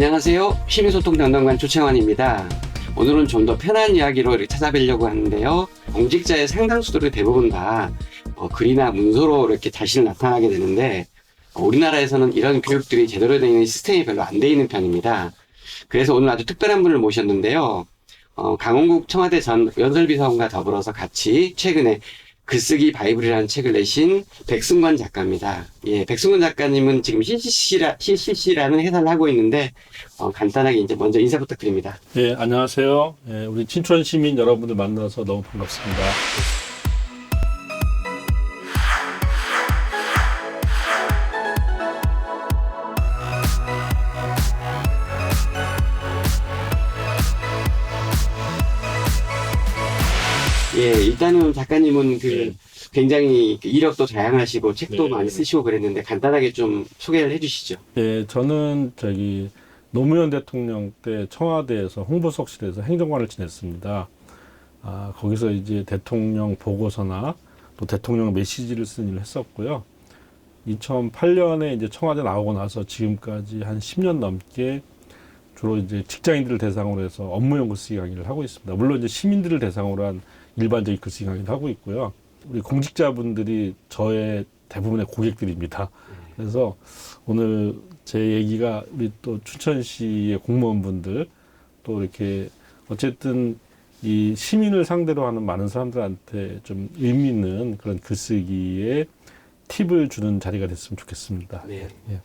안녕하세요. 시민소통 담당관 조창환입니다. 오늘은 좀 더 편한 이야기로 이렇게 찾아뵈려고 하는데요. 공직자의 상당수들이 대부분 다 글이나 문서로 이렇게 자신을 나타나게 되는데 우리나라에서는 이런 교육들이 제대로 되어 있는 시스템이 별로 안 되어 있는 편입니다. 그래서 오늘 아주 특별한 분을 모셨는데요. 강원국 청와대 전 연설비서관과 더불어서 같이 최근에 글쓰기 바이블이라는 책을 내신 백승관 작가입니다. 예, 백승관 작가님은 지금 CCC라는 회사를 하고 있는데 간단하게 이제 먼저 인사 부탁드립니다. 예, 안녕하세요. 예, 우리 친천 시민 여러분들 만나서 너무 반갑습니다. 예, 일단은 작가님은 굉장히 이력도 다양하시고 책도 많이 쓰시고 그랬는데 간단하게 좀 소개를 해주시죠. 예, 저는 노무현 대통령 때 청와대에서 홍보수석실에서 행정관을 지냈습니다. 거기서 이제 대통령 보고서나 또 대통령 메시지를 쓴 일을 했었고요. 2008년에 이제 청와대 나오고 나서 지금까지 한 10년 넘게 주로 이제 직장인들을 대상으로 해서 업무용 글쓰기 강의를 하고 있습니다. 물론 이제 시민들을 대상으로 한 일반적인 글쓰기 강의를 하고 있고요. 우리 공직자분들이 저의 대부분의 고객들입니다. 그래서 오늘 제 얘기가 우리 또 춘천시의 공무원분들 또 이렇게 어쨌든 이 시민을 상대로 하는 많은 사람들한테 좀 의미 있는 그런 글쓰기에 팁을 주는 자리가 됐으면 좋겠습니다. 네. 예.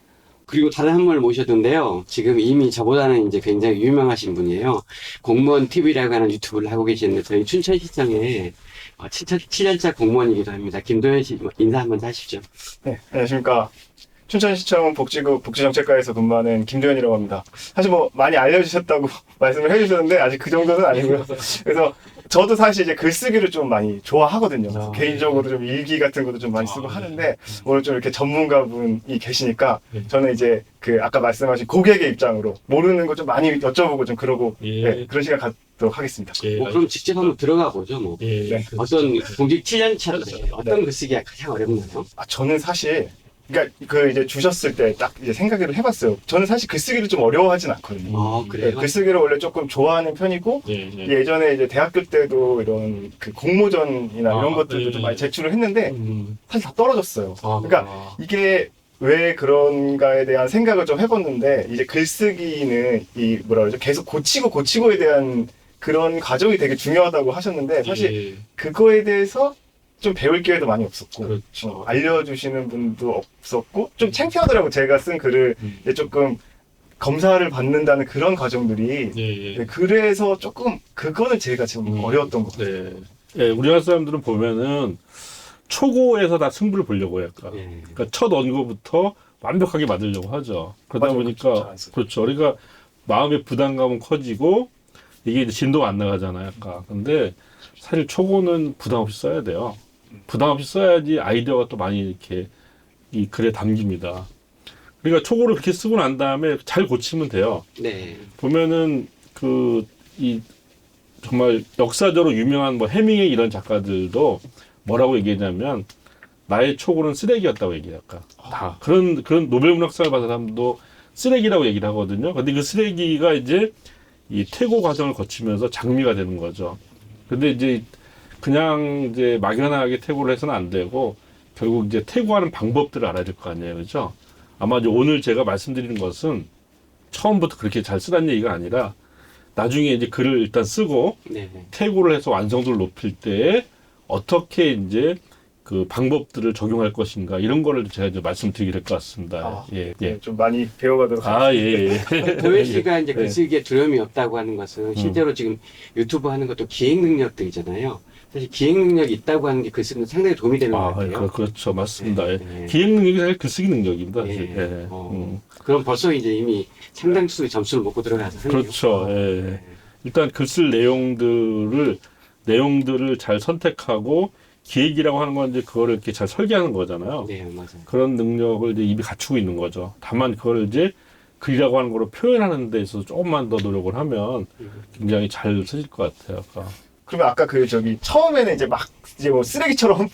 그리고 다른 한 분을 모셨는데요. 지금 이미 저보다는 이제 굉장히 유명하신 분이에요. 공무원 TV라고 하는 유튜브를 하고 계시는데 저희 춘천시청에 7년차 공무원이기도 합니다. 김도현 씨 인사 한번 하시죠. 네, 안녕하십니까. 춘천시청 복지국 복지정책과에서 근무하는 김도현이라고 합니다. 사실 뭐 많이 알려주셨다고 말씀을 해주셨는데 아직 그 정도는 아니고요. 그래서 저도 사실 이제 글쓰기를 좀 많이 좋아하거든요. 그래서 개인적으로 좀 일기 같은 것도 좀 많이 쓰고 하는데 오늘 좀 이렇게 전문가분이 계시니까 저는 이제 아까 말씀하신 고객의 입장으로 모르는 거 좀 많이 여쭤보고 좀 그러고 네, 그런 시간 갖도록 하겠습니다. 그럼 직접 한번 들어가 보죠. 뭐. 네. 어떤 공직 7년차인데 어떤 글쓰기가 가장 어렵나요? 저는 사실 그러니까 이제 주셨을 때 딱 이제 생각을 해봤어요. 저는 사실 글쓰기를 좀 어려워하진 않거든요. 그래요? 글쓰기를 원래 조금 좋아하는 편이고 예전에 이제 대학교 때도 이런 공모전이나 이런 것들도 좀 많이 제출을 했는데 사실 다 떨어졌어요. 그러니까 이게 왜 그런가에 대한 생각을 좀 해봤는데 이제 글쓰기는 이 뭐라 그러죠? 계속 고치고에 대한 그런 과정이 되게 중요하다고 하셨는데 사실 그거에 대해서 좀 배울 기회도 많이 없었고 그렇죠. 알려주시는 분도 없었고 좀 창피하더라고. 제가 쓴 글을 이제 조금 검사를 받는다는 그런 과정들이 네, 그래서 조금 그거는 제가 지금 어려웠던 것 같아요. 예, 우리나라 사람들은 보면은 초고에서 다 승부를 보려고 해요. 그러니까 첫 원고부터 완벽하게 만들려고 하죠. 그러다 맞아요. 보니까 그렇죠. 그러니까 마음의 부담감은 커지고 이게 이제 진도가 안 나가잖아요. 근데 사실 초고는 부담 없이 써야 돼요. 부담 없이 써야지 아이디어가 또 많이 이렇게 이 글에 담깁니다. 그러니까 초고를 그렇게 쓰고 난 다음에 잘 고치면 돼요. 네. 보면은 정말 역사적으로 유명한 뭐 해밍웨이 이런 작가들도 뭐라고 얘기했냐면 나의 초고는 쓰레기였다고 얘기할까. 다 그런 노벨문학상을 받은 사람도 쓰레기라고 얘기를 하거든요. 근데 그 쓰레기가 이제 이 퇴고 과정을 거치면서 장미가 되는 거죠. 근데 이제 그냥 이제 막연하게 퇴고를 해서는 안 되고 결국 이제 퇴고하는 방법들을 알아야 될 거 아니에요. 그죠? 아마 이제 오늘 제가 말씀드리는 것은 처음부터 그렇게 잘 쓰라는 얘기가 아니라 나중에 이제 글을 일단 쓰고 퇴고를 해서 완성도를 높일 때 어떻게 이제 그 방법들을 적용할 것인가 이런 거를 제가 이제 말씀드리게 될 것 같습니다. 좀 많이 배워가도록 하겠습니다. 도현 씨가 이제 글쓰기에 두려움이 없다고 하는 것은 실제로 지금 유튜브 하는 것도 기획 능력들이잖아요. 사실 기획 능력이 있다고 하는 게 글쓰기는 상당히 도움이 되는 것 같아요. 그렇죠. 맞습니다. 기획 능력이 사실 글쓰기 능력입니다. 그럼 벌써 이제 이미 상당수 점수를 먹고 들어가서 그렇죠. 일단 글 쓸 내용들을 잘 선택하고 기획이라고 하는 건 이제 그거를 이렇게 잘 설계하는 거잖아요. 네, 맞아요. 그런 능력을 이제 이미 갖추고 있는 거죠. 다만 그걸 이제 글이라고 하는 거로 표현하는 데 있어서 조금만 더 노력을 하면 굉장히 잘 쓰실 것 같아요. 그러면 아까 그 저기 처음에는 이제 막 이제 뭐 쓰레기처럼은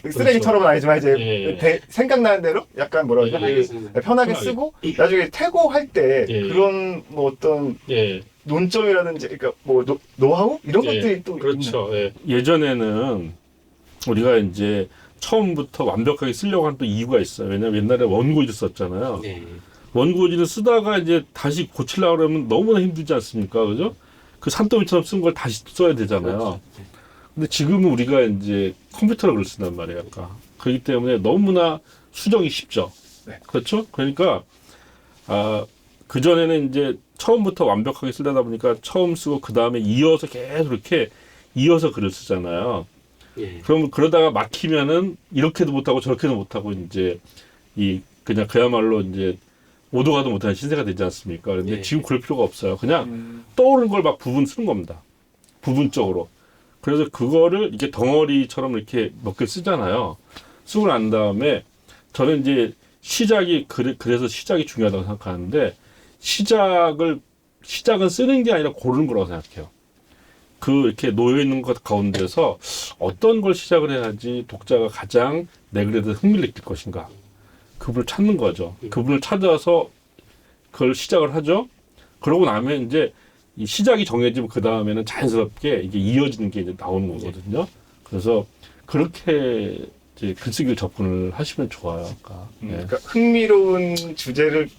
아니지만 이제 예. 생각나는 대로 약간 뭐라 그러죠? 편하게 쓰는 거. 편하게 쓰고 나중에 퇴고할 때 예. 그런 뭐 어떤 예, 논점이라든지 그러니까 뭐 노하우 이런 예. 것들이 또 그렇죠. 예. 예전에는 우리가 이제 처음부터 완벽하게 쓰려고 하는 또 이유가 있어요. 왜냐면 옛날에 원고지를 썼잖아요. 네. 원고지를 쓰다가 이제 다시 고치려고 그러면 너무나 힘들지 않습니까? 그죠? 그 산더미처럼 쓴 걸 다시 써야 되잖아요. 그렇죠. 근데 지금은 우리가 이제 컴퓨터로 글을 쓴단 말이에요. 아까. 그렇기 때문에 너무나 수정이 쉽죠. 네. 그렇죠? 그러니까 그전에는 이제 처음부터 완벽하게 쓰려다 보니까 처음 쓰고 그 다음에 이어서 계속 이렇게 이어서 글을 쓰잖아요. 예. 그럼 그러다가 막히면은 이렇게도 못하고 저렇게도 못하고 이제 그냥 그야말로 이제 오도 가도 못하는 신세가 되지 않습니까? 그런데 예. 지금 그럴 필요가 없어요. 그냥 떠오르는 걸 막 부분 쓰는 겁니다. 부분적으로. 그래서 그거를 이게 덩어리처럼 이렇게 몇 개 쓰잖아요. 쓰고 난 다음에 저는 이제 그래서 시작이 중요하다고 생각하는데 시작은 쓰는 게 아니라 고르는 거라고 생각해요. 이렇게 놓여있는 것 가운데서 어떤 걸 시작을 해야지 독자가 가장 내 글에 대해서 흥미를 느낄 것인가. 그분을 찾는 거죠. 그분을 찾아서 그걸 시작을 하죠. 그러고 나면 이제 이 시작이 정해지면 그 다음에는 자연스럽게 이게 이어지는 게 이제 나오는 거거든요. 그래서 그렇게 이제 글쓰기를 접근을 하시면 좋아요. 예. 그러니까 흥미로운 주제를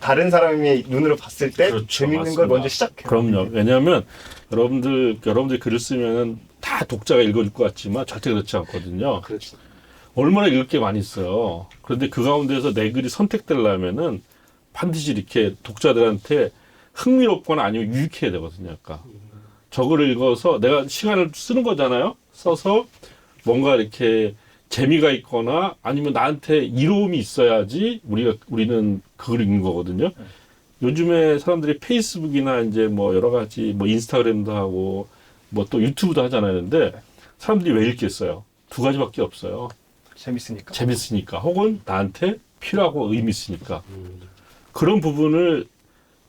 다른 사람이 눈으로 봤을 때 그렇죠, 재밌는 맞습니다. 걸 먼저 시작해요. 그럼요. 왜냐하면 여러분들 글을 쓰면은 다 독자가 읽어줄 것 같지만 절대 그렇지 않거든요. 그렇죠. 얼마나 읽을 게 많이 있어요. 그런데 그 가운데서 내 글이 선택되려면은 반드시 이렇게 독자들한테 흥미롭거나 아니면 유익해야 되거든요. 아까 저거를 읽어서 내가 시간을 쓰는 거잖아요. 써서 뭔가 이렇게 재미가 있거나 아니면 나한테 이로움이 있어야지 우리는 그걸 읽는 거거든요. 요즘에 사람들이 페이스북이나 이제 뭐 여러 가지 뭐 인스타그램도 하고 뭐 또 유튜브도 하잖아요. 근데 사람들이 왜 읽겠어요? 두 가지밖에 없어요. 재밌으니까. 재밌으니까 혹은 나한테 필요하고 의미 있으니까. 그런 부분을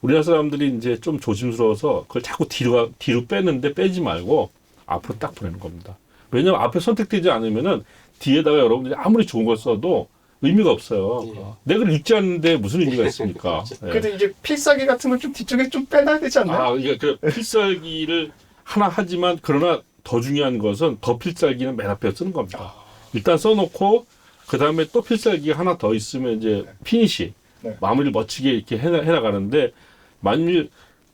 우리나라 사람들이 이제 좀 조심스러워서 그걸 자꾸 뒤로 빼는데 빼지 말고 앞으로 딱 보내는 겁니다. 왜냐면 앞에 선택되지 않으면은 뒤에다가 여러분들이 아무리 좋은 걸 써도 의미가 없어요. 내가 읽지 않는데 무슨 의미가 있습니까? 예. 그래도 이제 필살기 같은 걸 좀 뒤쪽에 좀 빼놔야 되지 않나요? 이게 그 필살기를 하나 하지만 그러나 더 중요한 것은 더 필살기는 맨 앞에 쓰는 겁니다. 일단 써놓고 그 다음에 또 필살기가 하나 더 있으면 이제 피니시 네. 마무리를 멋지게 이렇게 해나가는데 만일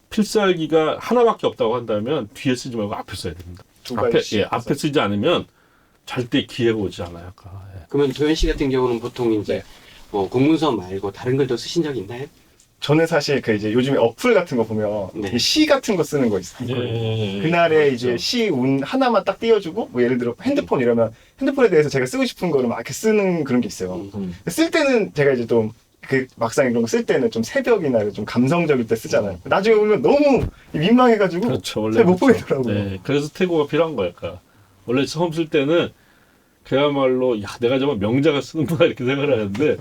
필살기가 하나밖에 없다고 한다면 뒤에 쓰지 말고 앞에 써야 됩니다. 두 가지. 앞에 쓰지 않으면 절대 기회가 오지 않아요. 예. 그러면 도현 씨 같은 경우는 보통 이제 네. 뭐 공문서 말고 다른 글도 쓰신 적 있나요? 저는 사실 그 이제 요즘에 어플 같은 거 보면 네. 이 시 같은 거 쓰는 거 있어요. 그날에 이제 시 운 하나만 딱 띄워주고 뭐 예를 들어 핸드폰 이러면 핸드폰에 대해서 제가 쓰고 싶은 거를 막 이렇게 쓰는 그런 게 있어요. 쓸 때는 제가 이제 좀 그 막상 이런 거 쓸 때는 좀 새벽이나 좀 감성적일 때 쓰잖아요. 나중에 보면 너무 민망해가지고 그렇죠. 원래 잘 못 그렇죠. 보겠더라고요. 네, 그래서 태고가 필요한 거니까. 원래 처음 쓸 때는 그야말로 내가 정말 명작을 쓰는구나 이렇게 생각을 하는데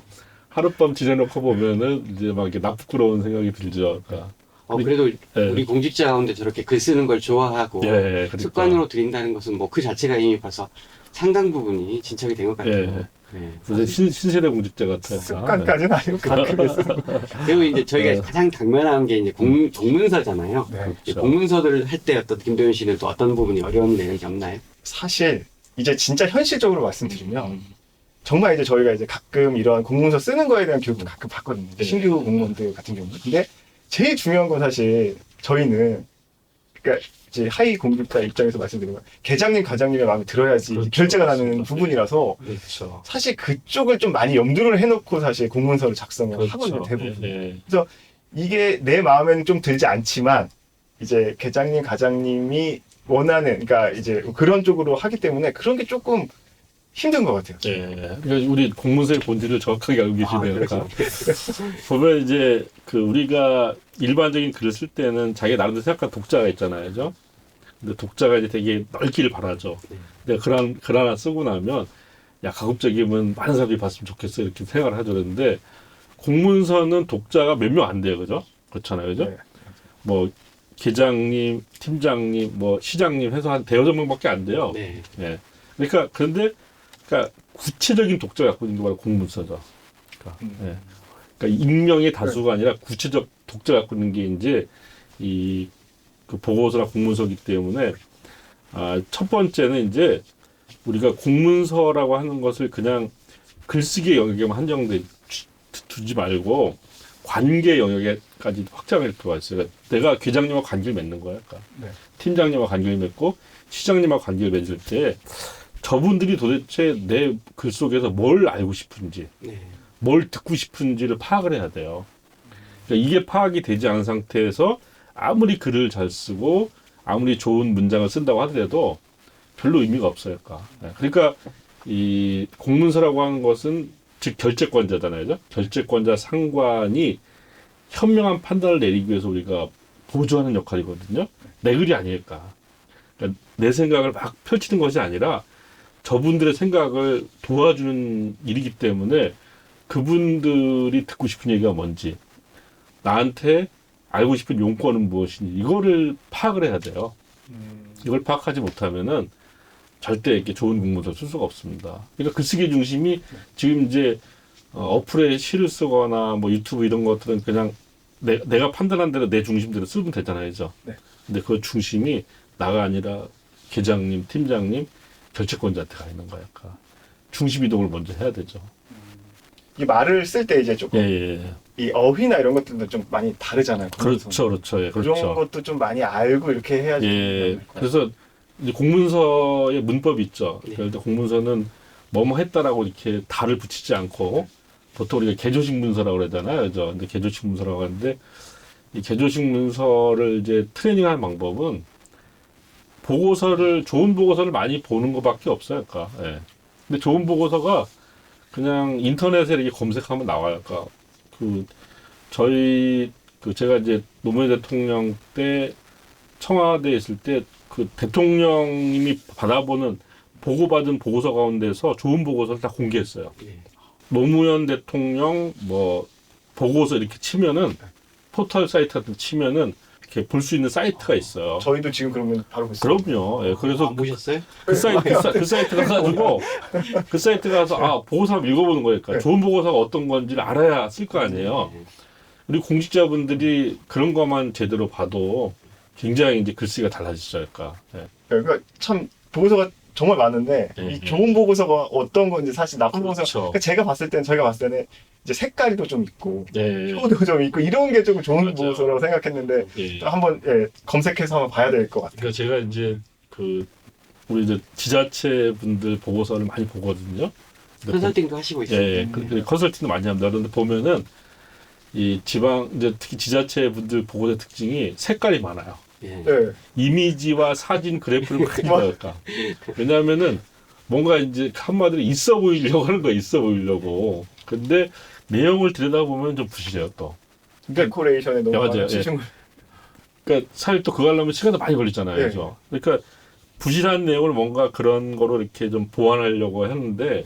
하룻밤 지내놓고 보면은 이제 막 이렇게 나쁘끄러운 생각이 들죠. 그러니까. 그래도 네. 우리 공직자 가운데 저렇게 글 쓰는 걸 좋아하고 그러니까. 습관으로 들인다는 것은 뭐 그 자체가 이미 벌써 상당 부분이 진척이 된 것 같아요. 네. 그래서 신세대 공직자 같아요. 습관까지는 아니고 가끔에 쓰는 거. 그리고 이제 저희가 가장 당면한 게 이제 공문서잖아요. 네. 이 공문서들을 할 때 김도현 씨는 또 어떤 부분이 어려운 내용이 없나요? 사실 이제 진짜 현실적으로 말씀드리면 정말 이제 저희가 이제 가끔 이런 공문서 쓰는 거에 대한 교육도 가끔 받거든요. 신규 공무원들 같은 경우는. 근데 제일 중요한 건 사실 저희는 그러니까 이제 하위 공직자 입장에서 말씀드리면 계장님, 과장님의 마음에 들어야지 그렇죠. 결제가 나는 부분이라서 그렇죠. 사실 그쪽을 좀 많이 염두를 해놓고 사실 공문서를 작성을 그렇죠. 하거든요, 대부분. 네. 이게 내 마음에는 좀 들지 않지만 이제 계장님, 과장님이 원하는 그러니까 이제 그런 쪽으로 하기 때문에 그런 게 조금 힘든 것 같아요. 그러니까 우리 공문서의 본질을 정확하게 알고 계시네요. 그러니까 보면 이제 우리가 일반적인 글을 쓸 때는 자기 나름대로 생각한 독자가 있잖아요, 그죠? 근데 독자가 이제 되게 넓기를 바라죠. 근데 글 하나 쓰고 나면 가급적이면 많은 사람들이 봤으면 좋겠어 이렇게 생각을 하죠. 그런데 공문서는 독자가 몇 명 안 돼요, 그죠? 그렇잖아요, 그죠? 네. 뭐 계장님, 팀장님, 뭐 시장님 해서 한 대여섯 명밖에 안 돼요. 네. 예. 그러니까 그러니까 구체적인 독자가 갖고 있는 게 바로 공문서죠. 그러니까, 예. 그러니까 익명의 다수가 아니라 구체적 독자가 갖고 있는 게 이제 이 그 보고서나 공문서이기 때문에 첫 번째는 이제 우리가 공문서라고 하는 것을 그냥 글쓰기 영역에만 한정돼 두지 말고 관계 영역에까지 확장할 필요가 있어요. 그러니까 내가 계장님과 관계를 맺는 거야. 그러니까 네. 팀장님과 관계를 맺고 시장님과 관계를 맺을 때 저분들이 도대체 내 글 속에서 뭘 알고 싶은지, 네. 뭘 듣고 싶은지를 파악을 해야 돼요. 그러니까 이게 파악이 되지 않은 상태에서 아무리 글을 잘 쓰고 아무리 좋은 문장을 쓴다고 하더라도 별로 의미가 없어요. 그러니까 이 공문서라고 하는 것은 즉 결재권자잖아요. 그죠? 결재권자 상관이 현명한 판단을 내리기 위해서 우리가 보조하는 역할이거든요. 내 글이 아닐까. 그러니까 내 생각을 막 펼치는 것이 아니라 저분들의 생각을 도와주는 일이기 때문에 그분들이 듣고 싶은 얘기가 뭔지, 나한테 알고 싶은 용건은 무엇인지 이거를 파악을 해야 돼요. 이걸 파악하지 못하면은 절대 이렇게 좋은 공문서를 쓸 수가 없습니다. 그러니까 글쓰기 중심이 지금 이제 어플에 시를 쓰거나 뭐 유튜브 이런 것들은 그냥 내가 판단한 대로 내 중심대로 쓰면 되잖아요. 그죠? 네. 근데 그 중심이 나가 아니라 계장님, 팀장님, 결재권자한테 가 있는 거야. 그러니까 중심 이동을 먼저 해야 되죠. 이 말을 쓸 때 이제 조금 예. 이 어휘나 이런 것들도 좀 많이 다르잖아요. 그렇죠. 예, 그런 그렇죠. 것도 좀 많이 알고 이렇게 해야지. 예. 그래서 이제 공문서의 문법이 있죠. 네. 그러니까 공문서는 뭐뭐 했다라고 이렇게 달을 붙이지 않고 보통 우리가 개조식 문서라고 그러잖아요. 그죠? 근데 개조식 문서라고 하는데 이 개조식 문서를 이제 트레이닝하는 방법은 좋은 보고서를 많이 보는 것밖에 없어요. 그러니까. 예. 근데 좋은 보고서가 그냥 인터넷에 이렇게 검색하면 나와요. 그러니까 제가 이제 노무현 대통령 때 청와대에 있을 때 그 대통령님이 보고받은 보고서 가운데서 좋은 보고서를 다 공개했어요. 네. 노무현 대통령 뭐 보고서 이렇게 치면은 포털 사이트 같은 데 치면은 이렇게 볼 수 있는 사이트가 있어요. 저희도 지금 그러면 바로 볼 수 있어요. 그럼요. 예, 그래서 안 보셨어요? 그 사이트 가가지고 그 사이트 가서 보고서 한번 읽어보는 거니까 그러니까 좋은 보고서가 어떤 건지를 알아야 쓸 거 아니에요. 네. 우리 공직자분들이 그런 것만 제대로 봐도 굉장히 이제 글쓰기가 달라지죠. 그러니까. 예. 그러니까 참 보고서가 정말 많은데 예, 이 좋은 보고서가 어떤 건지 사실 나쁜 보고서. 그렇죠. 그러니까 저희가 봤을 때는 이제 색깔이도 좀 있고 예. 표도 좀 있고 이런 게 좀 좋은 맞아요. 보고서라고 생각했는데 예. 한번 검색해서 한번 봐야 될 것 같아요. 그러니까 제가 이제 우리 이제 지자체 분들 보고서를 많이 보거든요. 근데 컨설팅도 하시고 있어요. 예, 컨설팅도 많이 합니다. 그런데 보면은 이 지방 이제 특히 지자체 분들 보고서 특징이 색깔이 많아요. 예. 네. 이미지와 사진 그래프를 많이 넣을까. 왜냐하면은 뭔가 이제 한마디로 있어 보이려고 하는 거야. 있어 보이려고. 근데 내용을 들여다보면 좀 부실해요 또. 그러니까 데코레이션에 너무 맞아요. 많은 예. 집중을. 그러니까 사실 또 그거 하려면 시간도 많이 걸리잖아요. 네. 그죠? 그러니까 부실한 내용을 뭔가 그런 거로 이렇게 좀 보완하려고 했는데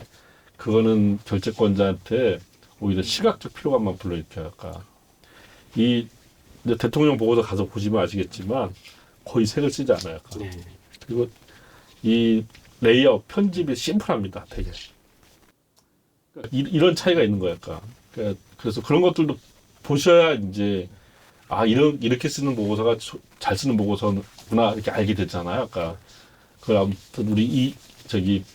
그거는 결재권자한테 오히려 시각적 피로감만 불러일으켜요. 그러니까 이 이제 대통령 보고서 가서 보시면 아시겠지만 거의 색을 쓰지 않아요. 그러니까. 네. 그리고 이 레이아웃 편집이 심플합니다. 되게. 그러니까 이런 차이가 있는 거예요. 그러니까 그래서 그런 것들도 보셔야 이제 이렇게 쓰는 보고서가 잘 쓰는 보고서구나 이렇게 알게 되잖아요. 그러니까 그 아무튼 우리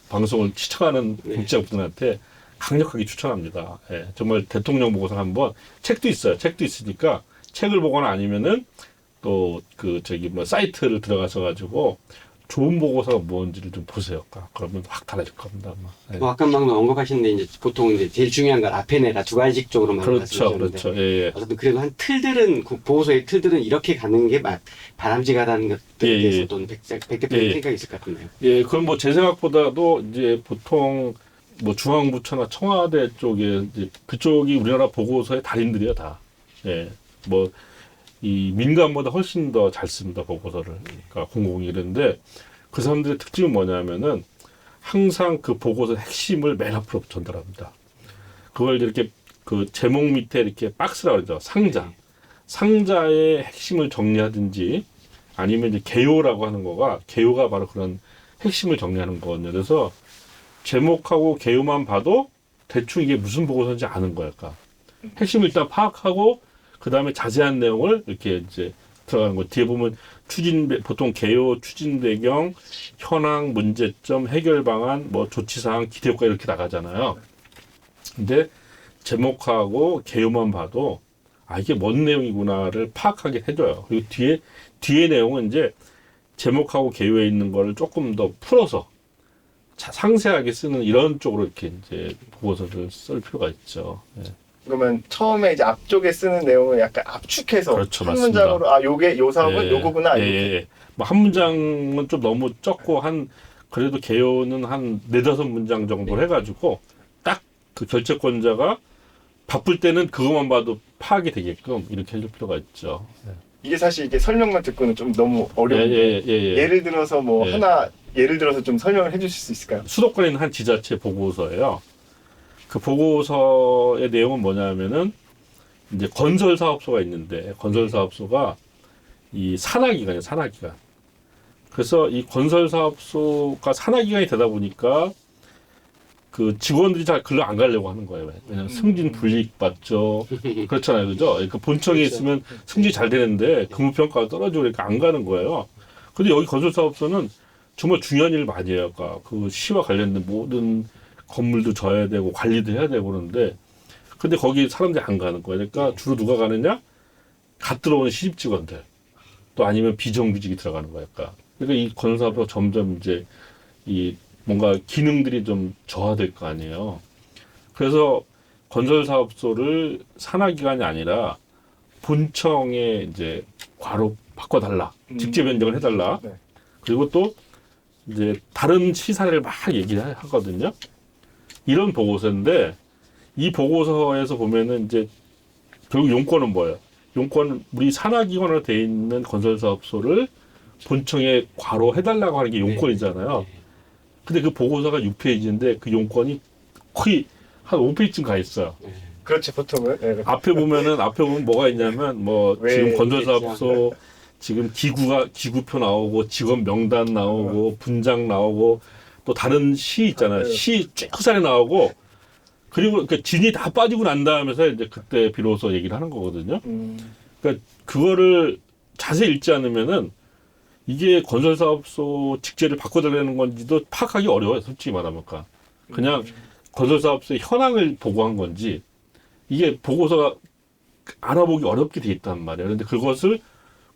방송을 시청하는 공직자분들한테 강력하게 추천합니다. 예, 정말 대통령 보고서 한번 책도 있어요. 책도 있으니까 책을 보거나 아니면은 또 사이트를 들어가서 가지고 좋은 보고서가 뭔지를 좀 보세요. 그러면 확 달라질 겁니다. 예. 아까 방금 언급하셨는데 이제 보통 이제 제일 중요한 건 앞에 내가 두 가지적으로 많이 그렇죠. 말씀하셨는데 예. 어쨌든 그래도 한 틀들은 보고서의 틀들은 이렇게 가는 게 바람직하다는 것들에 대해서 또 백대표님 생각이 있을 것 같은데요. 예, 그럼 뭐 제 생각보다도 이제 보통 뭐 중앙부처나 청와대 쪽에 이제 그쪽이 우리나라 보고서의 달인들이야 다. 예, 뭐 이 민간보다 훨씬 더 잘 씁니다 보고서를. 그러니까 공공이 이랬는데 그 사람들의 특징은 뭐냐면은 항상 그 보고서의 핵심을 맨 앞으로 전달합니다. 그걸 이렇게 그 제목 밑에 이렇게 박스라고 그러죠. 상자. 상자의 핵심을 정리하든지 아니면 이제 개요라고 하는 거가 개요가 바로 그런 핵심을 정리하는 거거든요. 그래서 제목하고 개요만 봐도 대충 이게 무슨 보고서인지 아는 거야. 그러니까 핵심을 일단 파악하고 그 다음에 자세한 내용을 이렇게 이제 들어가는 거. 뒤에 보면 보통 개요, 추진 배경, 현황, 문제점, 해결 방안, 뭐 조치 사항, 기대 효과 이렇게 나가잖아요. 근데 제목하고 개요만 봐도 이게 뭔 내용이구나를 파악하게 해줘요. 그리고 뒤에 내용은 이제 제목하고 개요에 있는 거를 조금 더 풀어서 상세하게 쓰는 이런 쪽으로 이렇게 이제 보고서를 쓸 필요가 있죠. 예. 그러면 처음에 이제 앞쪽에 쓰는 내용을 약간 압축해서 그렇죠, 한 맞습니다. 문장으로 요게 요 사업은 예, 요거구나. 예, 예. 뭐 한 문장은 좀 너무 적고 그래도 개요는 한 4-5문장 정도 해가지고 딱 그 결재권자가 바쁠 때는 그것만 봐도 파악이 되게끔 이렇게 해줄 필요가 있죠. 이게 사실 이게 설명만 듣고는 좀 너무 어려운데 예를 들어서 뭐 예. 하나 예를 들어서 좀 설명을 해주실 수 있을까요? 수도권에 있는 한 지자체 보고서예요. 그 보고서의 내용은 뭐냐면은 이제 건설사업소가 있는데 건설사업소가 이 산하기관이에요, 산하기관. 그래서 이 건설사업소가 산하기관이 되다 보니까 그 직원들이 잘 글로 안 가려고 하는 거예요. 왜냐면 승진 불이익 받죠. 그렇잖아요, 그죠? 그 본청에 그렇죠. 있으면 승진이 잘 되는데 근무평가가 떨어지고 그러니까 안 가는 거예요. 근데 여기 건설사업소는 정말 중요한 일을 많이 해요. 그러니까 그 시와 관련된 모든 건물도 져야 되고 관리도 해야 되고 그러는데 근데 거기 사람들이 안 가는 거예요. 그러니까 주로 누가 가느냐? 갓 들어오는 시집 직원들 또 아니면 비정규직이 들어가는 거예요. 그러니까 이 건설사업소가 점점 이제 이 뭔가 기능들이 좀 저하될 거 아니에요. 그래서 건설사업소를 산하기관이 아니라 본청에 이제 과로 바꿔달라. 직제 변경을 해달라. 네. 그리고 또 이제 다른 시사를 막 얘기하거든요. 이런 보고서인데 이 보고서에서 보면은 이제 결국 용건은 뭐예요? 용건은 우리 산하기관으로 돼 있는 건설사업소를 본청에 과로해달라고 하는 게 용건이잖아요. 근데 그 보고서가 6페이지인데 그 용건이 거의 한 5페이지쯤 가 있어요. 그렇지 보통은. 네. 앞에 보면 뭐가 있냐면 뭐 왜 지금 건설사업소 지금 기구표 나오고 직원 명단 나오고 분장 나오고 또 다른 시 있잖아요. 시 쫙살이 나오고 그리고 그 진이 다 빠지고 난 다음에서 이제 그때 비로소 얘기를 하는 거거든요. 그러니까 그거를 자세히 읽지 않으면은 이게 건설사업소 직제를 바꿔달라는 건지도 파악하기 어려워요. 솔직히 말하면. 그냥 건설사업소의 현황을 보고한 건지 이게 보고서가 알아보기 어렵게 돼 있단 말이에요. 그런데 그것을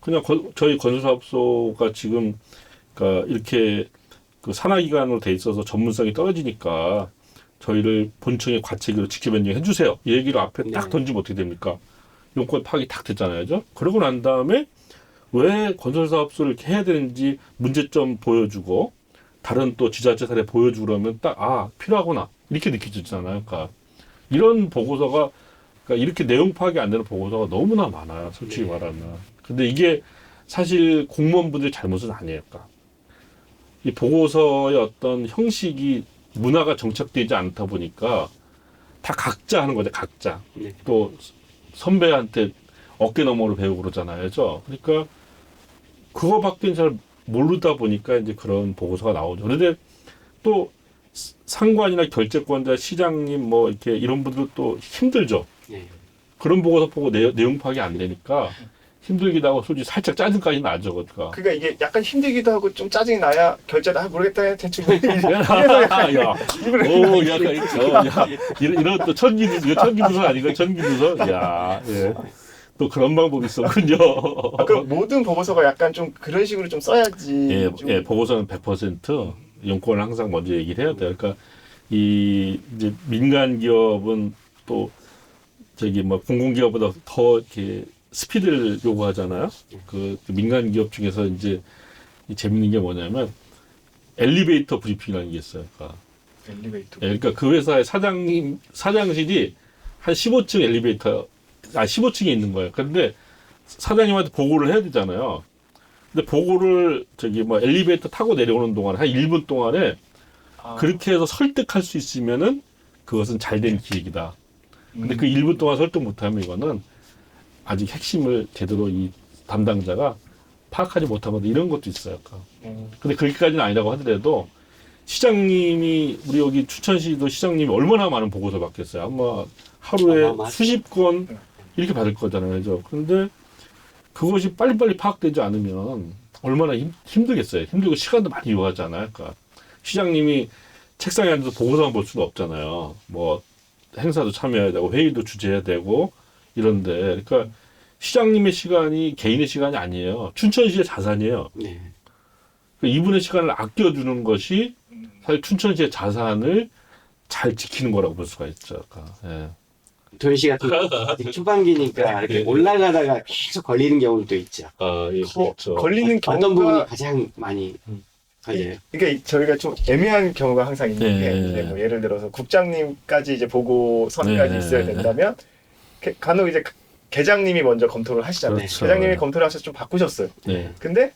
그냥 저희 건설사업소가 지금 그러니까 이렇게 그 산하기관으로 돼 있어서 전문성이 떨어지니까 저희를 본청의 과체계로 직제 변경해 주세요. 이 얘기를 앞에 딱 던지면 어떻게 됩니까? 용건 파악이 딱 됐잖아요. 그죠? 그러고 난 다음에 왜 건설사업소를 이렇게 해야 되는지 문제점 보여주고 다른 또 지자체 사례 보여주고 그러면 딱 필요하구나 이렇게 느껴지잖아요. 그러니까 이런 보고서가 그러니까 이렇게 내용 파악이 안 되는 보고서가 너무나 많아요. 솔직히 말하면. 근데 이게 사실 공무원분들 잘못은 아니에요. 그러니까 이 보고서의 어떤 형식이 문화가 정착되지 않다 보니까 다 각자 하는 거죠. 각자. 또 선배한테 어깨 너머로 배우고 그러잖아요. 그죠? 그러니까 그거밖에 잘 모르다 보니까 이제 그런 보고서가 나오죠. 그런데 또 상관이나 결재권자, 시장님 뭐 이렇게 이런 분들 또 힘들죠. 그런 보고서 보고 내용 파악이 안 되니까 힘들기도 하고 솔직히 살짝 짜증까지 나죠. 그러니까 이게 약간 힘들기도 하고 좀 짜증이 나야 결제다 모르겠다 대충 이래서 야, 오, 약간 이런 또 천기두서 아니고 천기두서, 야, 예. 또 그런 방법이 있었군요. 그 모든 보고서가 약간 좀 그런 식으로 좀 써야지. 예, 좀. 예, 보고서는 100% 용건을 항상 먼저 얘기를 해야 돼요. 그러니까 이제 민간 기업은 또 저기 뭐 공공기업보다 더 이렇게 스피드를 요구하잖아요. 그 민간 기업 중에서 이제 재밌는 게 뭐냐면 엘리베이터 브리핑이라는 게 있어요. 엘리베이터. 예, 그러니까 그 회사의 사장실이 한 15층 엘리베이터 15층에 있는 거예요. 그런데 사장님한테 보고를 해야 되잖아요. 근데 보고를 엘리베이터 타고 내려오는 동안 한 1분 동안에 그렇게 해서 설득할 수 있으면은 그것은 잘된 기획이다. 근데 그 1분 동안 설득 못하면 이거는 아직 핵심을 제대로 이 담당자가 파악하지 못한 것도 이런 것도 있어요. 근데 그렇게까지는 아니라고 하더라도 시장님이 우리 여기 춘천시도 시장님이 얼마나 많은 보고서를 받겠어요. 아마 하루에 어마어마하죠. 수십 건 이렇게 받을 거잖아요. 그죠? 그런데 그것이 빨리빨리 파악되지 않으면 얼마나 힘들겠어요. 힘들고 시간도 많이 요하잖아요. 그러니까 시장님이 책상에 앉아서 보고서만 볼 수는 없잖아요. 뭐 행사도 참여해야 되고 회의도 주재해야 되고 이런데 그러니까 시장님의 시간이 개인의 시간이 아니에요. 춘천시의 자산이에요. 네. 이분의 시간을 아껴주는 것이 사실 춘천시의 자산을 잘 지키는 거라고 볼 수가 있죠. 그러니까, 예. 도현 씨 같은 경우 아직 초반기니까 이렇게 네. 올라가다가 계속 걸리는 경우도 있죠. 예, 그렇죠. 걸리는 어떤 부분이 경우가 가장 많이 걸려요? 그러니까 저희가 좀 애매한 경우가 항상 있는 게 네. 이제 뭐 예를 들어서 국장님까지 이제 보고서까지 네. 있어야 된다면 간혹 이제 계장님이 먼저 검토를 하시잖아요. 그렇죠. 계장님이 검토를 하셔서 좀 바꾸셨어요. 네. 근데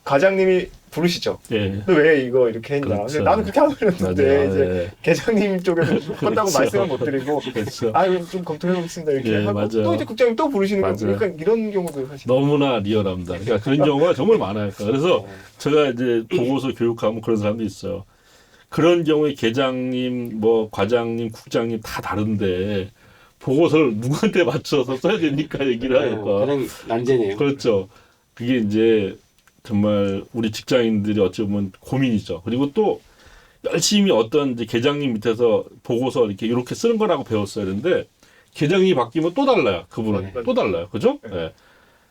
과장님이 부르시죠. 예. 너 왜 이거 이렇게 했냐? 그렇죠. 근데 나는 그렇게 하고 있는데 맞아요. 이제 예. 계장님 쪽에서 한다고 그렇죠. 말씀을 못 드리고 그렇죠. 아유 좀 검토해보겠습니다 이렇게 예, 하고 맞아요. 또 이제 국장님 또 부르시는 거 맞아요. 그러니까 이런 경우도 사실 너무나 리얼합니다. 그러니까 그런 경우가 정말 많아요. 그래서 제가 이제 보고서 교육하면 그런 사람도 있어요. 그런 경우에 계장님, 뭐 과장님, 국장님 다 다른데 보고서를 누구한테 맞춰서 써야 되니까 얘기를 하니까. 가장 난제네요. 그렇죠. 그게 이제 정말 우리 직장인들이 어찌 보면 고민이죠. 그리고 또 열심히 어떤 이제 계장님 밑에서 보고서 이렇게 쓰는 거라고 배웠어야 되는데 계장님이 바뀌면 또 달라요. 그분은 네. 또 달라요. 그죠? 예. 그러니까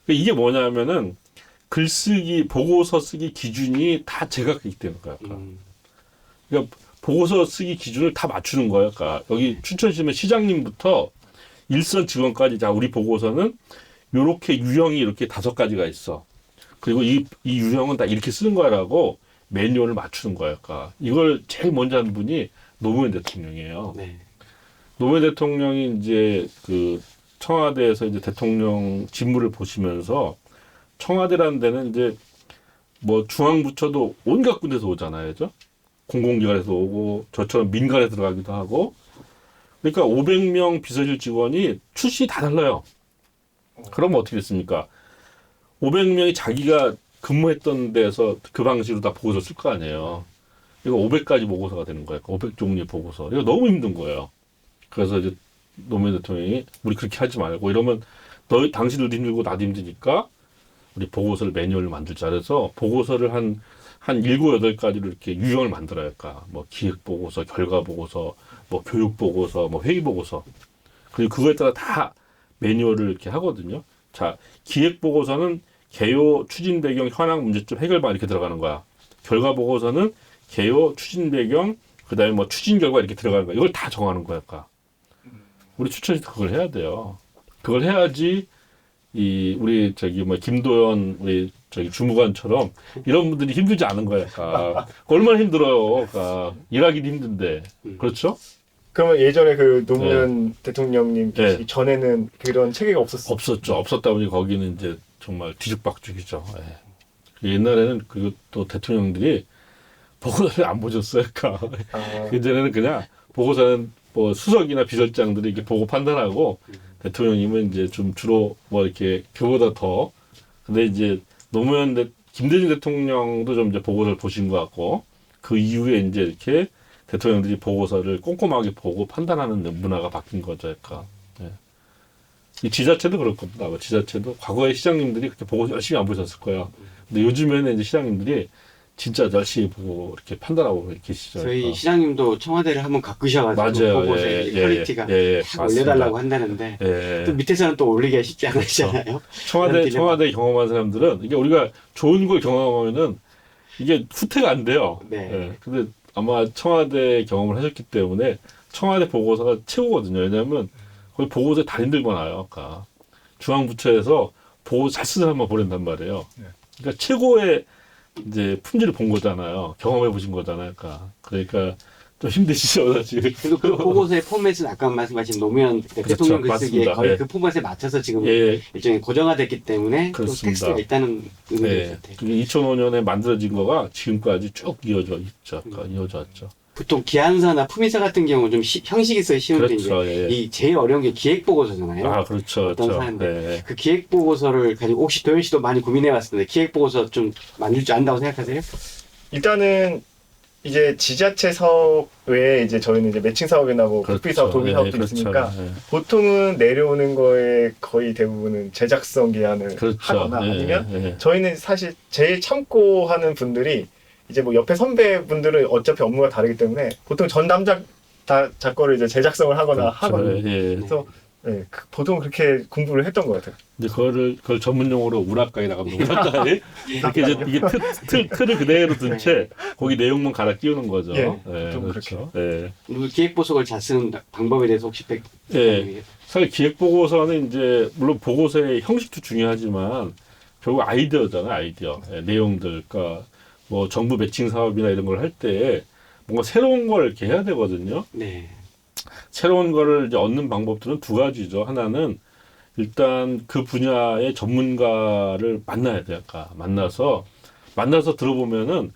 이게 뭐냐면은 글쓰기, 보고서 쓰기 기준이 다 제각기 때문에 그러니까. 그러니까 보고서 쓰기 기준을 다 맞추는 거예요. 그러니까 여기 춘천시면 시장님부터 일선 직원까지 자 우리 보고서는 요렇게 유형이 이렇게 5가지가 있어. 그리고 이 유형은 다 이렇게 쓰는 거라고 매뉴얼을 맞추는 거예요. 그러니까 이걸 제일 먼저 하는 분이 노무현 대통령이에요. 네. 노무현 대통령이 이제 그 청와대에서 이제 대통령 직무를 보시면서 청와대라는 데는 이제 뭐 중앙부처도 온갖 군데서 오잖아요. 그죠? 공공기관에서 오고 저처럼 민간에 들어가기도 하고 그러니까 500명 비서실 직원이 출신이 다 달라요. 그러면 어떻게 됐습니까? 500명이 자기가 근무했던 데서 그 방식으로 다 보고서 쓸 거 아니에요. 이거 500가지 보고서가 되는 거예요. 500종류의 보고서. 이거 너무 힘든 거예요. 그래서 이제 노무현 대통령이 우리 그렇게 하지 말고 이러면 당신들도 힘들고 나도 힘드니까 우리 보고서를 매뉴얼을 만들자. 그래서 보고서를 한 7, 8가지로 이렇게 유형을 만들어야 할까. 뭐 기획 보고서, 결과 보고서, 뭐 교육 보고서, 뭐 회의 보고서. 그리고 그거에 따라 다 매뉴얼을 이렇게 하거든요. 자, 기획 보고서는 개요, 추진 배경, 현황, 문제점, 해결 방 이렇게 들어가는 거야. 결과 보고서는 개요, 추진 배경, 그다음에 뭐 추진 결과 이렇게 들어가는 거야. 이걸 다 정하는 거야. 그러니까. 우리 추천시도 그걸 해야 돼요. 그걸 해야지 우리 뭐 김도연 우리 주무관처럼 이런 분들이 힘들지 않은 거야. 그러니까. 얼마나 힘들어요. 그러니까 일하기도 힘든데. 그렇죠? 그러면 예전에 그 노무현 대통령님 계시기 네. 전에는 그런 체계가 없었어요. 없었죠. 없었다 보니 거기는 이제 정말 뒤죽박죽이죠. 예. 옛날에는 또 대통령들이 보고서를 안 보셨어요. 그러니까 예전에는 그냥 보고서는 뭐 수석이나 비서장들이 이렇게 보고 판단하고 대통령님은 이제 좀 주로 뭐 이렇게 그보다 더 근데 이제 김대중 대통령도 좀 이제 보고서를 보신 것 같고 그 이후에 이제 이렇게 대통령들이 보고서를 꼼꼼하게 보고 판단하는 문화가 바뀐 거죠. 그러니까. 예. 이 지자체도 그럴 겁니다. 아마 지자체도 과거에 시장님들이 그렇게 보고서 열심히 안 보셨을 거예요. 근데 요즘에는 이제 시장님들이 진짜 열심히 보고 이렇게 판단하고 계시죠. 저희 그러니까. 시장님도 청와대를 한번 가꾸셔가지고 맞아요. 보고서에 퀄리티가 딱 올려달라고 한다는데 예. 또 밑에서는 또 올리기가 쉽지 않으시잖아요. 청와대 경험한 사람들은 이게 우리가 좋은 걸 경험하면은 이게 후퇴가 안 돼요. 네. 예. 근데 아마 청와대 경험을 하셨기 때문에 청와대 보고서가 최고거든요. 왜냐하면 거기 보고서에 달인들만 와요. 그러니까 중앙부처에서 보고서 잘 쓰는 사람만 보낸단 말이에요. 그러니까 최고의 이제 품질을 본 거잖아요. 경험해 보신 거잖아요. 그러니까 좀 힘드시죠, 사실. 그리고 그 보고서의 포맷은 아까 말씀하신 노무현 대통령 그렇죠. 글쓰기에 맞습니다. 거의 예. 그 포맷에 맞춰서 지금 예. 일종의 고정화됐기 때문에 또 그렇습니다. 텍스트가 있다는 의미가 네. 있을 텐데. 그게 2005년에 만들어진 거가 지금까지 쭉 이어져 있죠. 그러니까 이어져 왔죠. 보통 기한서나 품위서 같은 경우는 좀 형식이 있어야 쉬운데 그렇죠. 이제 예. 이 제일 어려운 게 기획보고서잖아요. 아, 그렇죠. 어떤 그렇죠. 사안인데 예. 그 기획보고서를 가지고 혹시 도현 씨도 많이 고민해봤는데 기획보고서 좀 만들 줄 안다고 생각하세요? 일단은 이제 지자체 사업 외에 이제 저희는 이제 매칭 사업이나 뭐 그렇죠. 국비 사업, 도비 예, 사업도 그렇죠. 있으니까 예. 보통은 내려오는 거에 거의 대부분은 제작성 기한을 그렇죠. 하거나 예, 아니면 예. 저희는 사실 제일 참고 하는 분들이 이제 뭐 옆에 선배분들은 어차피 업무가 다르기 때문에 보통 전담작 작거를 이제 제작성을 하거나 그렇죠. 하거든요. 예. 그래서 네, 보통 그렇게 공부를 했던 것 같아요. 근데 그걸 전문 용어로 우락가이라고 합니다. 우락가이. 이렇게 이제 이게 틀을 그대로 둔 채 거기 내용만 갈아 끼우는 거죠. 예, 예, 좀 그렇죠. 예. 그 기획보고서를 잘 쓰는 방법에 대해서 혹시 예. 사실 기획 보고서는 이제 물론 보고서의 형식도 중요하지만 결국 아이디어잖아요. 아이디어. 예, 내용들. 그러니까 뭐 정부 매칭 사업이나 이런 걸 할 때 뭔가 새로운 걸 이렇게 해야 되거든요. 네. 새로운 거를 이제 얻는 방법들은 두 가지죠. 하나는 일단 그 분야의 전문가를 만나야 돼요. 그러니까 만나서 들어보면은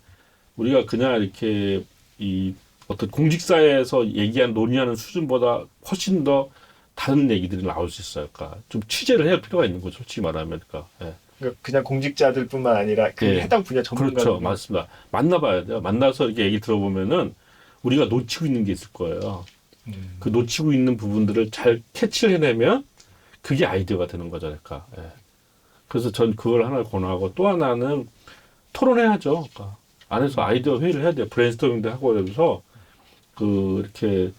우리가 그냥 이렇게 이 어떤 공직사회에서 얘기한 논의하는 수준보다 훨씬 더 다른 얘기들이 나올 수 있어요. 그러니까 좀 취재를 해야 할 필요가 있는 거죠. 솔직히 말하면. 그러니까. 예. 그러니까 그냥 공직자들뿐만 아니라 그 예. 해당 분야 전문가들. 그렇죠. 맞습니다. 만나봐야 돼요. 만나서 이렇게 얘기 들어보면은 우리가 놓치고 있는 게 있을 거예요. 그 놓치고 있는 부분들을 잘 캐치를 해내면 그게 아이디어가 되는 거죠. 그러니까. 예. 그래서 전 그걸 하나 권하고 또 하나는 토론해야죠. 그러니까 안에서 아이디어 회의를 해야 돼요. 브레인스토밍도 하고 그러면서 이렇게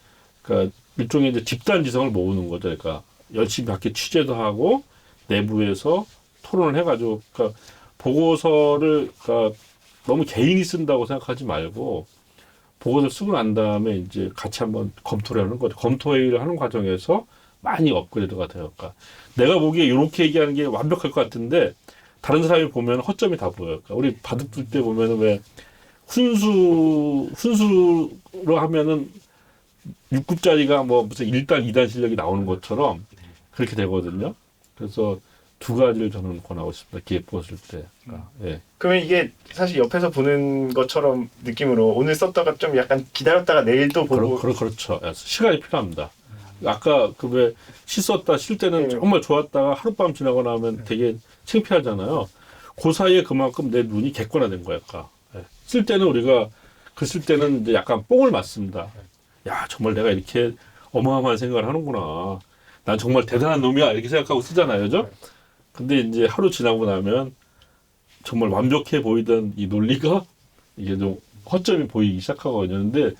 그러니까 일종의 이제 집단 지성을 모으는 거죠. 그러니까 열심히 밖에 취재도 하고 내부에서 토론을 해가지고 그러니까 보고서를 그러니까 너무 개인이 쓴다고 생각하지 말고 보고서 쓰고 난 다음에 이제 같이 한번 검토를 하는 거죠. 검토 회의를 하는 과정에서 많이 업그레이드가 돼요. 그러니까 내가 보기에 이렇게 얘기하는 게 완벽할 것 같은데 다른 사람이 보면 허점이 다 보여요. 그러니까 우리 바둑둘 때 보면은 왜 훈수로 하면은 6급짜리가 뭐 무슨 1단, 2단 실력이 나오는 것처럼 그렇게 되거든요. 그래서 두 가지를 저는 권하고 싶습니다. 기획 보았을 때. 예. 그러면 이게 사실 옆에서 보는 것처럼 느낌으로 오늘 썼다가 좀 약간 기다렸다가 내일 또 보고 그렇죠. 시간이 필요합니다. 아까 그 왜 시 썼다 쉴 때는 네. 정말 좋았다가 하룻밤 지나고 나면 되게 창피하잖아요. 그 사이에 그만큼 내 눈이 객관화된 거야. 예. 쓸 때는 우리가 글 쓸 때는 이제 약간 뽕을 맞습니다. 야, 정말 내가 이렇게 어마어마한 생각을 하는구나. 난 정말 대단한 놈이야. 이렇게 생각하고 쓰잖아요. 그죠? 근데 이제 하루 지나고 나면 정말 완벽해 보이던 이 논리가 이게 좀 허점이 보이기 시작하거든요. 근데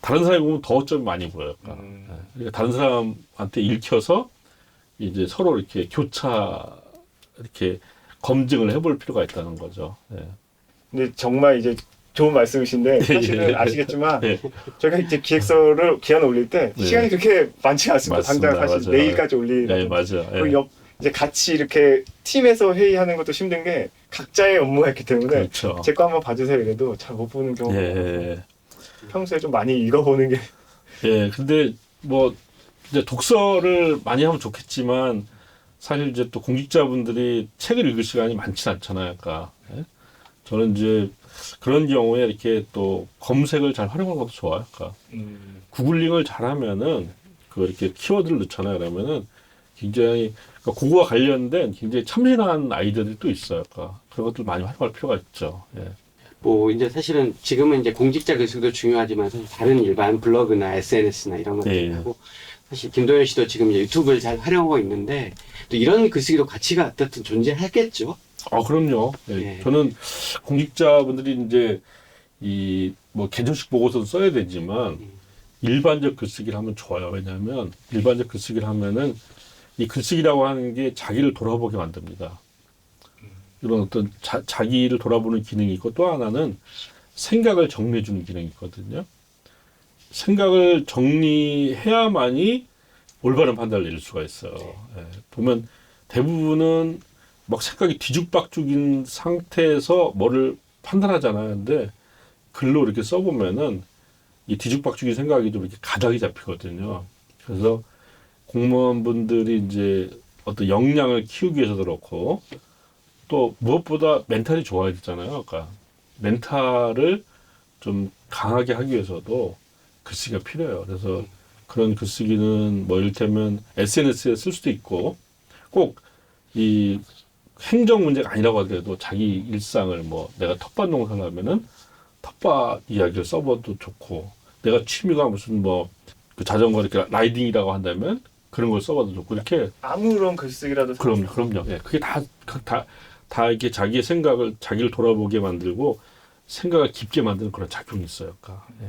다른 사람이 보면 더 허점이 많이 보여요. 그러니까 다른 사람한테 읽혀서 이제 서로 이렇게 교차 이렇게 검증을 해볼 필요가 있다는 거죠. 예. 근데 정말 이제 좋은 말씀이신데 사실은 아시겠지만 예. 저희가 이제 기획서를 기한을 올릴 때 네. 시간이 그렇게 많지가 않습니다. 맞습니다. 당장 사실 맞아요. 내일까지 올리는 예, 맞아요. 예. 그리고 이제 같이 이렇게 팀에서 회의하는 것도 힘든 게 각자의 업무가 있기 때문에 그렇죠. 제 거 한번 봐주세요 이래도 잘 못 보는 경우가 예. 평소에 좀 많이 읽어보는 게 예. 근데 뭐 이제 독서를 많이 하면 좋겠지만 사실 이제 또 공직자분들이 책을 읽을 시간이 많지는 않잖아요. 그러니까 예? 저는 이제 그런 경우에 이렇게 또 검색을 잘 활용하는 것도 좋아요. 그러니까 구글링을 잘하면은 이렇게 키워드를 넣잖아요. 그러면은 굉장히 그러니까 그거와 관련된 굉장히 참신한 아이디어들이 또 있어요. 그러니까 그런 것들 많이 활용할 필요가 있죠. 예. 뭐 이제 사실은 지금은 이제 공직자 글쓰기도 중요하지만 사실 다른 일반 블로그나 SNS나 이런 것들하고 사실 김도현 씨도 지금 이제 유튜브를 잘 활용하고 있는데 또 이런 글쓰기도 가치가 어떻든 존재하겠죠. 그럼요. 예. 예. 저는 공직자분들이 이제 이 뭐 개정식 보고서도 써야 되지만 일반적 글쓰기를 하면 좋아요. 왜냐하면 일반적 글쓰기를 하면은 이 글쓰기라고 하는 게 자기를 돌아보게 만듭니다. 이런 어떤 자기를 돌아보는 기능이 있고 또 하나는 생각을 정리해주는 기능이 있거든요. 생각을 정리해야만이 올바른 판단을 내릴 수가 있어요. 예. 보면 대부분은 막 생각이 뒤죽박죽인 상태에서 뭐를 판단하잖아요. 근데 글로 이렇게 써보면은 이 뒤죽박죽인 생각이 좀 이렇게 가닥이 잡히거든요. 그래서 공무원분들이 이제 어떤 역량을 키우기 위해서도 그렇고 또 무엇보다 멘탈이 좋아야 되잖아요. 그러니까 멘탈을 좀 강하게 하기 위해서도 글쓰기가 필요해요. 그래서 그런 글쓰기는 뭐 이를테면 SNS에 쓸 수도 있고 꼭 이 행정 문제가 아니라고 하더라도 자기 일상을 뭐 내가 텃밭 농사를 하면은 텃밭 이야기를 써봐도 좋고 내가 취미가 무슨 뭐 그 자전거 이렇게 라이딩이라고 한다면 그런 걸 써봐도 좋고 이렇게 아무런 글쓰기라도 그럼요. 예. 그게 다 이렇게 자기의 생각을 자기를 돌아보게 만들고 생각을 깊게 만드는 그런 작용이 있어요. 그러니까. 예.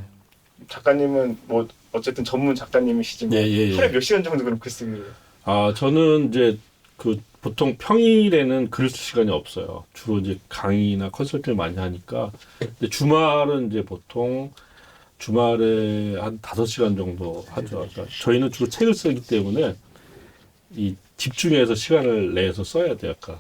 작가님은 뭐 어쨌든 전문 작가님이시지만 예. 하루에 몇 시간 정도 그럼 글쓰기를? 아 저는 이제 그 보통 평일에는 글 쓸 시간이 없어요. 주로 이제 강의나 컨설팅을 많이 하니까. 근데 주말은 이제 보통 주말에 한 5시간 정도 하죠. 그러니까 저희는 주로 책을 쓰기 때문에 이 집중해서 시간을 내서 써야 돼요. 약간.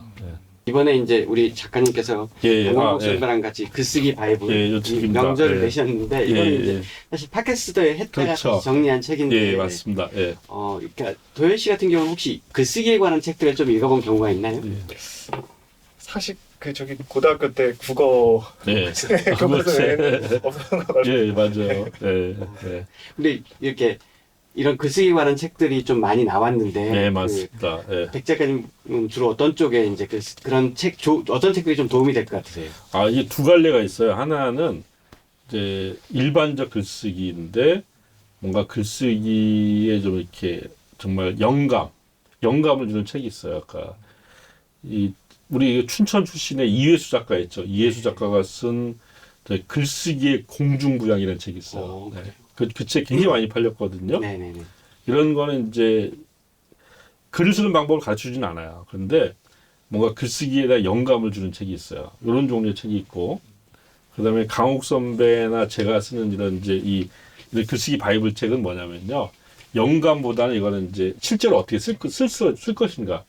이번에 이제 우리 작가님께서 영광복 예. 선배랑 같이 글쓰기 바이블 예, 요 이 책입니다. 명절을 예. 내셨는데 이거는 예, 이제 예. 사실 팟캐스트의 했다가 그렇죠. 정리한 책인데 예, 맞습니다. 예. 그러니까 도현 씨 같은 경우는 혹시 글쓰기에 관한 책들을 좀 읽어본 경우가 있나요? 예. 사실 그 저기 고등학교 때 국어 예. 교과서 외에는 없었던 것 같아요. 예, 맞아요. 예. 예. 근데 이렇게 이런 글쓰기에 관한 책들이 좀 많이 나왔는데 네, 맞습니다. 예. 백 작가님은 주로 어떤 쪽에 이제 그런 책 어떤 책들이 좀 도움이 될 것 같으세요? 아, 이게 두 갈래가 있어요. 하나는 이제 일반적 글쓰기인데 뭔가 글쓰기에 좀 이렇게 정말 영감을 주는 책이 있어요. 아까 우리 춘천 출신의 이회수 작가 있죠. 이회수 작가가 쓴 글쓰기의 공중부양이라는 책이 있어요. 네. 그 책 굉장히 많이 팔렸거든요. 네네네. 이런 거는 이제 글을 쓰는 방법을 가르쳐주진 않아요. 그런데 뭔가 글쓰기에 대한 영감을 주는 책이 있어요. 이런 종류의 책이 있고, 그 다음에 강옥 선배나 제가 쓰는 이런 이제 이런 글쓰기 바이블 책은 뭐냐면요. 영감보다는 이거는 이제 실제로 어떻게 쓸 것인가.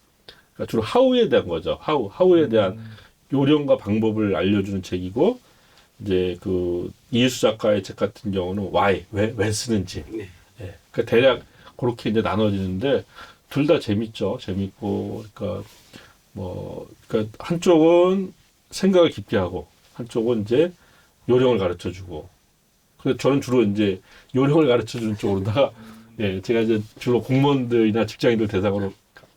그러니까 주로 하우에 대한 거죠. 하우에 대한 요령과 방법을 알려주는 책이고, 이제 그 이예수 작가의 책 같은 경우는 왜 쓰는지. 네. 예. 그러니까 대략 그렇게 이제 나눠지는데 둘 다 재밌죠. 재밌고, 그러니까 한쪽은 생각을 깊게 하고 한쪽은 이제 요령을 가르쳐 주고. 그래서 저는 주로 이제 요령을 가르쳐 주는 쪽으로다가 예, 제가 이제 주로 공무원들이나 직장인들 대상으로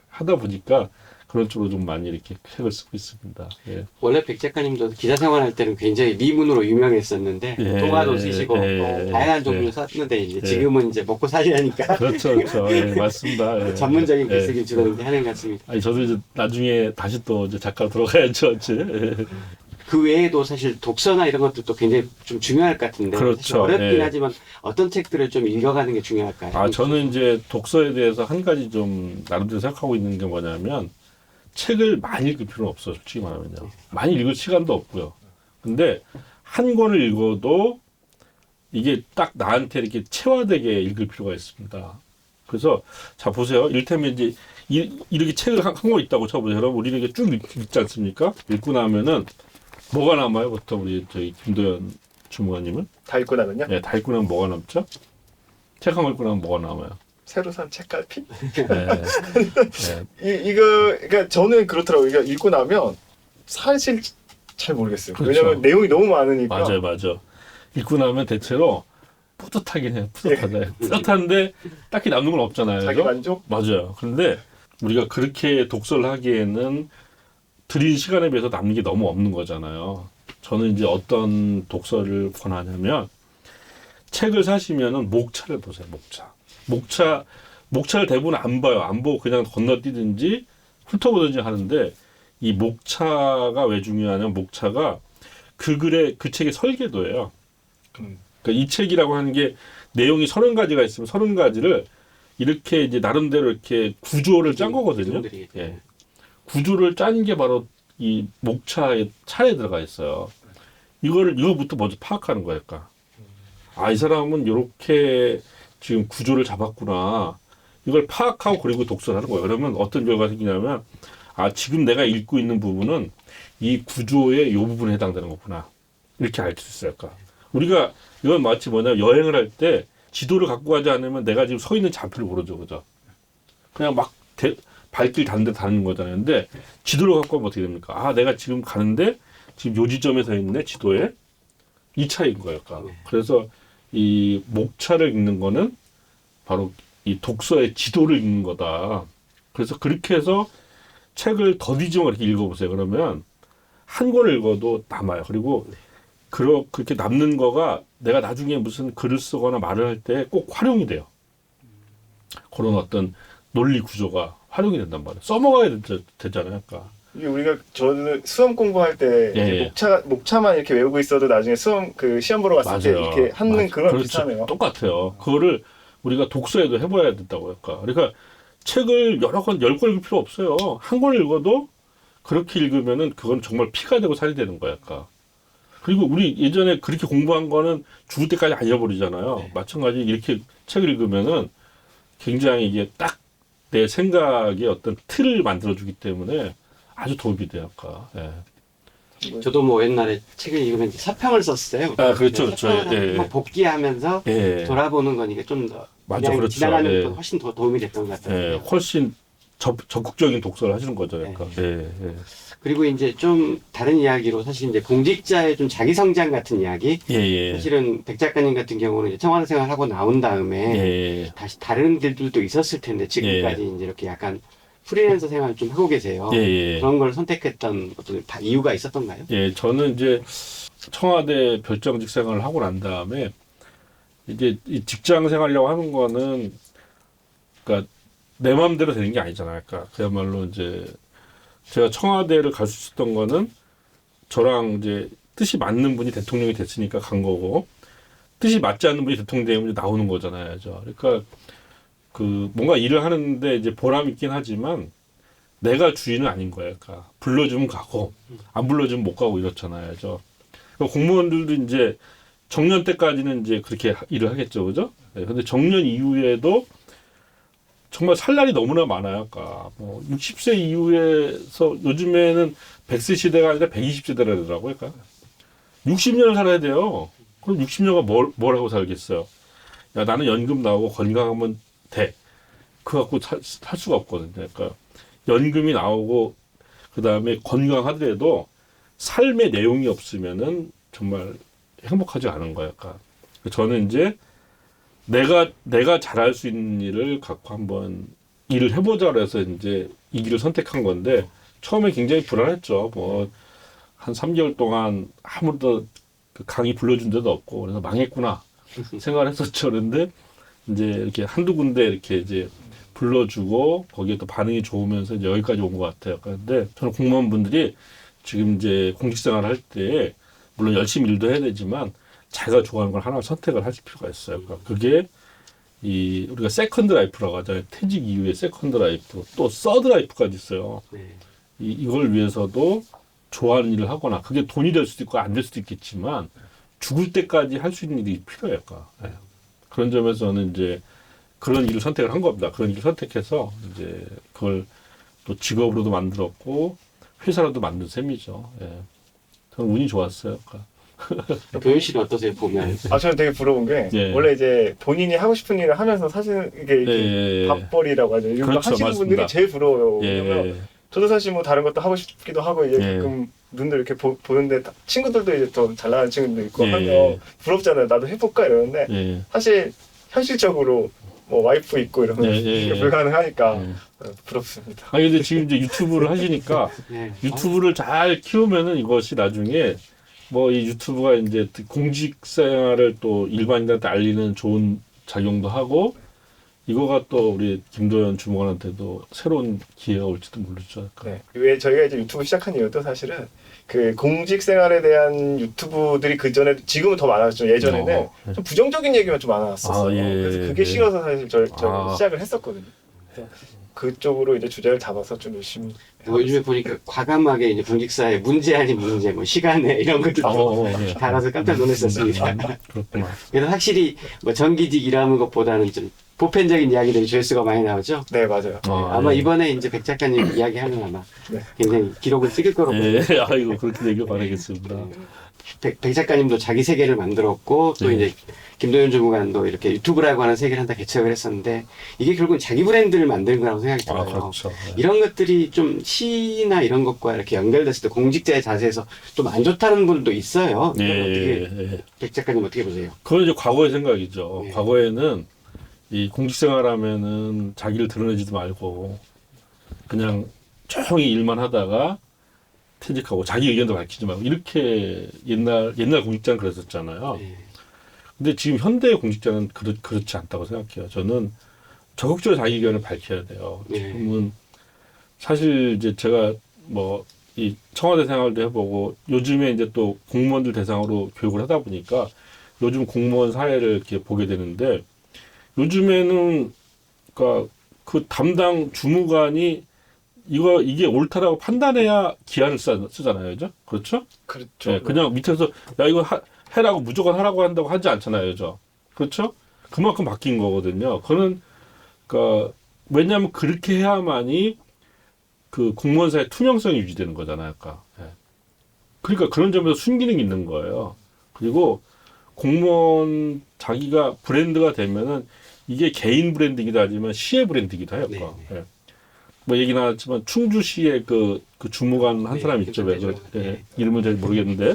하다 보니까 그런 쪽으로 좀 많이 이렇게 책을 쓰고 있습니다. 예. 원래 백 작가님도 기자 생활할 때는 굉장히 미문으로 유명했었는데 예, 동화도 쓰시고 예, 또 다양한 예, 종류 예. 썼는데 이제 예. 지금은 이제 먹고 살려니까 그렇죠. 예, 맞습니다. 예. 전문적인 예. 글쓰기 주로 이제 하는 것 같습니다. 아니 저도 이제 나중에 다시 또 이제 작가로 들어가야죠. 이제. 그 외에도 사실 독서나 이런 것도 또 굉장히 좀 중요할 것 같은데 그렇죠. 사실 어렵긴 예. 하지만 어떤 책들을 좀 읽어가는 게 중요할까요? 아, 저는 이제 독서에 대해서 한 가지 좀 나름대로 생각하고 있는 게 뭐냐면 책을 많이 읽을 필요는 없어요. 솔직히 말하면요. 많이 읽을 시간도 없고요. 근데 한 권을 읽어도 이게 딱 나한테 이렇게 체화되게 읽을 필요가 있습니다. 그래서 자 보세요. 이를테면 이제 이렇게 책을 한 권 있다고 쳐보세요. 여러분 우리는 이게 쭉 읽지 않습니까? 읽고 나면은 뭐가 남아요? 부터 우리 저희 김도현 주무관님은? 다 읽고 나면요? 네, 다 읽고 나면 뭐가 남죠? 책 한 권 읽고 나면 뭐가 남아요? 새로 산 책갈피? 네. 네. 이거 그러니까 저는 그렇더라고요. 이거 읽고 나면 사실 잘 모르겠어요. 그렇죠. 왜냐면 내용이 너무 많으니까. 맞아. 읽고 나면 대체로 뿌듯하긴 해요. 뿌듯하다. 뿌듯한데 딱히 남는 건 없잖아요. 자기 그죠? 만족? 맞아요. 그런데 우리가 그렇게 독서를 하기에는 들인 시간에 비해서 남는 게 너무 없는 거잖아요. 저는 이제 어떤 독서를 권하냐면 책을 사시면은 목차를 보세요. 목차를 대부분 안 봐요. 안 보고 그냥 건너뛰든지 훑어보든지 하는데 이 목차가 왜 중요하냐면 목차가 그 책의 설계도예요. 그러니까 이 책이라고 하는 게 내용이 30가지가 있으면 30가지를 이렇게 이제 나름대로 이렇게 구조를 짠 거거든요. 예. 구조를 짠 게 바로 이 목차의 차에 들어가 있어요. 이거부터 먼저 파악하는 거예요. 그러니까. 아, 이 사람은 이렇게 지금 구조를 잡았구나. 이걸 파악하고 그리고 독서를 하는 거예요. 그러면 어떤 결과가 생기냐면, 아, 지금 내가 읽고 있는 부분은 이 구조의 이 부분에 해당되는 거구나. 이렇게 알 수 있어요. 그러니까. 우리가 이건 마치 뭐냐면 여행을 할 때 지도를 갖고 가지 않으면 내가 지금 서 있는 좌표를 모르죠. 그죠? 그냥 막 발길 다른 데 다니는 거잖아요. 근데 지도를 갖고 가면 어떻게 됩니까? 아, 내가 지금 가는데 지금 요 지점에 서 있네, 지도에. 이 차이인 거예요. 그러니까. 네. 그래서 이 목차를 읽는 거는 바로 이 독서의 지도를 읽는 거다. 그래서 그렇게 해서 책을 더디지만 이렇게 읽어보세요. 그러면 한 권을 읽어도 남아요. 그리고 그렇게 남는 거가 내가 나중에 무슨 글을 쓰거나 말을 할 때 꼭 활용이 돼요. 그런 어떤 논리 구조가 활용이 된단 말이에요. 써먹어야 되잖아요. 그러니까. 이게 우리가 저는 수험 공부할 때 예, 이제 예. 목차만 이렇게 외우고 있어도 나중에 수험 그 시험 보러 갔을 때 이렇게 하는 맞아요. 그런 그렇죠. 비슷하네요. 똑같아요. 그거를 우리가 독서에도 해봐야 된다고 할까. 그러니까 책을 여러 권, 10권 읽을 필요 없어요. 한 권 읽어도 그렇게 읽으면은 그건 정말 피가 되고 살이 되는 거야. 그러니까. 그리고 우리 예전에 그렇게 공부한 거는 죽을 때까지 안 잊어버리잖아요. 네. 마찬가지 이렇게 책을 읽으면은 굉장히 이게 딱 내 생각의 어떤 틀을 만들어주기 때문에 아주 도움이 돼요. 아까. 예. 저도 뭐 옛날에 책을 읽으면 이제 서평을 썼어요. 아, 그렇죠. 서평을 그렇죠. 예. 한번 복기하면서 예. 돌아보는 거니까 좀 더 맞아, 그냥 그렇죠. 지나가는 예. 것보다 훨씬 더 도움이 됐던 것 같아요. 예. 훨씬 적극적인 독서를 하시는 거죠. 네. 그러니까. 예. 예. 그리고 이제 좀 다른 이야기로 사실 이제 공직자의 좀 자기 성장 같은 이야기. 예. 예. 사실은 백 작가님 같은 경우는 이제 청와대 생활하고 나온 다음에 예. 다시 다른 길들도 있었을 텐데 지금까지 이제 이렇게 약간 프리랜서 생활을 좀 하고 계세요. 예. 예. 그런 걸 선택했던 어떤 다 이유가 있었던가요? 예, 저는 이제 청와대 별정직 생활을 하고 난 다음에 이제 이 직장 생활이라고 하는 거는 그러니까 내 마음대로 되는 게 아니잖아요. 그러니까 그야말로 이제 제가 청와대를 갈 수 있었던 거는 저랑 이제 뜻이 맞는 분이 대통령이 됐으니까 간 거고 뜻이 맞지 않는 분이 대통령이 되면 이제 나오는 거잖아요. 그러니까 그 뭔가 일을 하는데 이제 보람 있긴 하지만 내가 주인은 아닌 거예요. 그러니까 불러주면 가고 안 불러주면 못 가고 이렇잖아요. 그러니까 공무원들도 이제 정년 때까지는 이제 그렇게 일을 하겠죠, 그죠? 근데 정년 이후에도 정말 살 날이 너무나 많아요. 그러니까 뭐 60세 이후에서 요즘에는 100세 시대가 아니라 120세대라 그러더라고요. 그러니까 60년을 살아야 돼요. 그럼 60년간 뭘 하고 살겠어요? 야, 나는 연금 나오고 건강하면 돼. 그거 갖고 살 수가 없거든요. 그러니까 연금이 나오고 그다음에 건강하더라도 삶의 내용이 없으면은 정말 행복하지 않은 거예요. 그러니까 저는 이제 내가 잘할 수 있는 일을 갖고 한번 일을 해보자 그래서 이제 이 길을 선택한 건데 처음에 굉장히 불안했죠. 뭐 한 3개월 동안 아무도 그 강의 불러준 데도 없고 그래서 망했구나 생각을 했었죠. 그런데 이제 이렇게 한두 군데 이렇게 이제 불러주고 거기에 또 반응이 좋으면서 이제 여기까지 온 것 같아요. 그런데 저는 공무원분들이 지금 이제 공직생활을 할 때 물론 열심히 일도 해야 되지만 자기가 좋아하는 걸 하나 선택을 하실 필요가 있어요. 그러니까 그게 이 우리가 세컨드 라이프라고 하잖아요. 퇴직 이후에 세컨드 라이프 또 서드 라이프까지 있어요. 네. 이걸 위해서도 좋아하는 일을 하거나 그게 돈이 될 수도 있고 안 될 수도 있겠지만 죽을 때까지 할 수 있는 일이 필요해요. 그러니까. 네. 그런 점에서는 이제 그런 일을 선택을 한 겁니다. 그런 일을 선택해서 이제 그걸 또 직업으로도 만들었고 회사로도 만든 셈이죠. 예. 저는 운이 좋았어요. 그러니까. 도현 씨는 어떠세요, 보면? 저는 되게 부러운 게 예. 원래 이제 본인이 하고 싶은 일을 하면서 사실 이게 예. 밥벌이라고 하죠. 이런 거 그렇죠, 하시는 맞습니다. 분들이 제일 부러워요. 예. 왜냐면 저도 사실 뭐 다른 것도 하고 싶기도 하고 이제 예. 가끔 눈들 이렇게 보는데 친구들도 이제 더 잘 나가는 친구들도 있고 예. 하면 부럽잖아요. 나도 해볼까 이러는데 예. 사실 현실적으로 뭐 와이프 있고 이러면 예, 예, 이게 예. 불가능하니까 예. 부럽습니다. 아니 근데 지금 이제 유튜브를 하시니까 네. 유튜브를 잘 키우면은 이것이 나중에 뭐 이 유튜브가 이제 공직 생활을 또 일반인들한테 알리는 좋은 작용도 하고 이거가 또 우리 김도현 주무관한테도 새로운 기회가 올지도 모르죠. 네. 왜 저희가 이제 유튜브 시작한 이유도 사실은 그 공직 생활에 대한 유튜브들이 그 전에 지금은 더 많았죠. 예전에는 좀 부정적인 얘기만 좀 많았었어요. 아, 예, 그래서 그게 예. 싫어서 사실 저 아. 시작을 했었거든요. 그래서 그쪽으로 이제 주제를 잡아서 좀 열심히. 뭐 요즘에 보니까 과감하게 이제 공직사의 문제 아닌 문제, 뭐 시간에 이런 것들도 예. 달아서 깜짝 놀랐었습니다. 그렇구나. 그래서 확실히 뭐 정기직 일하는 것보다는 좀 보편적인 이야기들이 조회수가 많이 나오죠. 네, 맞아요. 아마 예. 이번에 이제 백 작가님 이야기하면 아마 네. 굉장히 기록을 찍을 거라고 예, 보여요. 아이고 그렇게 되길 바라겠습니다. 백 작가님도 자기 세계를 만들었고 또 네. 이제 김도현 주무관도 이렇게 유튜브라고 하는 세계를 한다 개척을 했었는데 이게 결국은 자기 브랜드를 만드는 거라고 생각이 들어요. 그렇죠. 이런 것들이 좀 시나 이런 것과 이렇게 연결됐을 때 공직자의 자세에서 좀 안 좋다는 분도 있어요. 예, 이건 어떻게 예. 백 작가님 어떻게 보세요? 그건 이제 과거의 생각이죠. 네. 과거에는 이 공직생활하면은 자기를 드러내지도 말고 그냥 조용히 일만 하다가 퇴직하고 자기 의견도 밝히지 말고 이렇게 옛날 공직자는 그랬었잖아요. 네. 근데 지금 현대의 공직자는 그렇지 않다고 생각해요. 저는 적극적으로 자기 의견을 밝혀야 돼요. 네. 지금은 사실 이제 제가 뭐 이 청와대 생활도 해보고 요즘에 이제 또 공무원들 대상으로 교육을 하다 보니까 요즘 공무원 사회를 이렇게 보게 되는데 요즘에는 그러니까 그 담당 주무관이 이게 옳다라고 판단해야 기한을 쓰잖아요, 그죠? 그렇죠? 그렇죠. 네, 그냥 밑에서 야 이거 해라고 무조건 하라고 한다고 하지 않잖아요, 저. 그렇죠? 그만큼 바뀐 거거든요. 그거는 그러니까 왜냐하면 그렇게 해야만이 그 공무원사의 투명성이 유지되는 거잖아요, 아까. 예. 그러니까 그런 점에서 순기능이 있는 거예요. 그리고 공무원 자기가 브랜드가 되면은 이게 개인 브랜드이기도 하지만 시의 브랜드이기도 해요. 네, 예. 뭐 얘기 나왔지만 충주시의 그 주무관 한 네, 사람 있죠. 왜 그렇죠. 예, 네. 이름은 잘 모르겠는데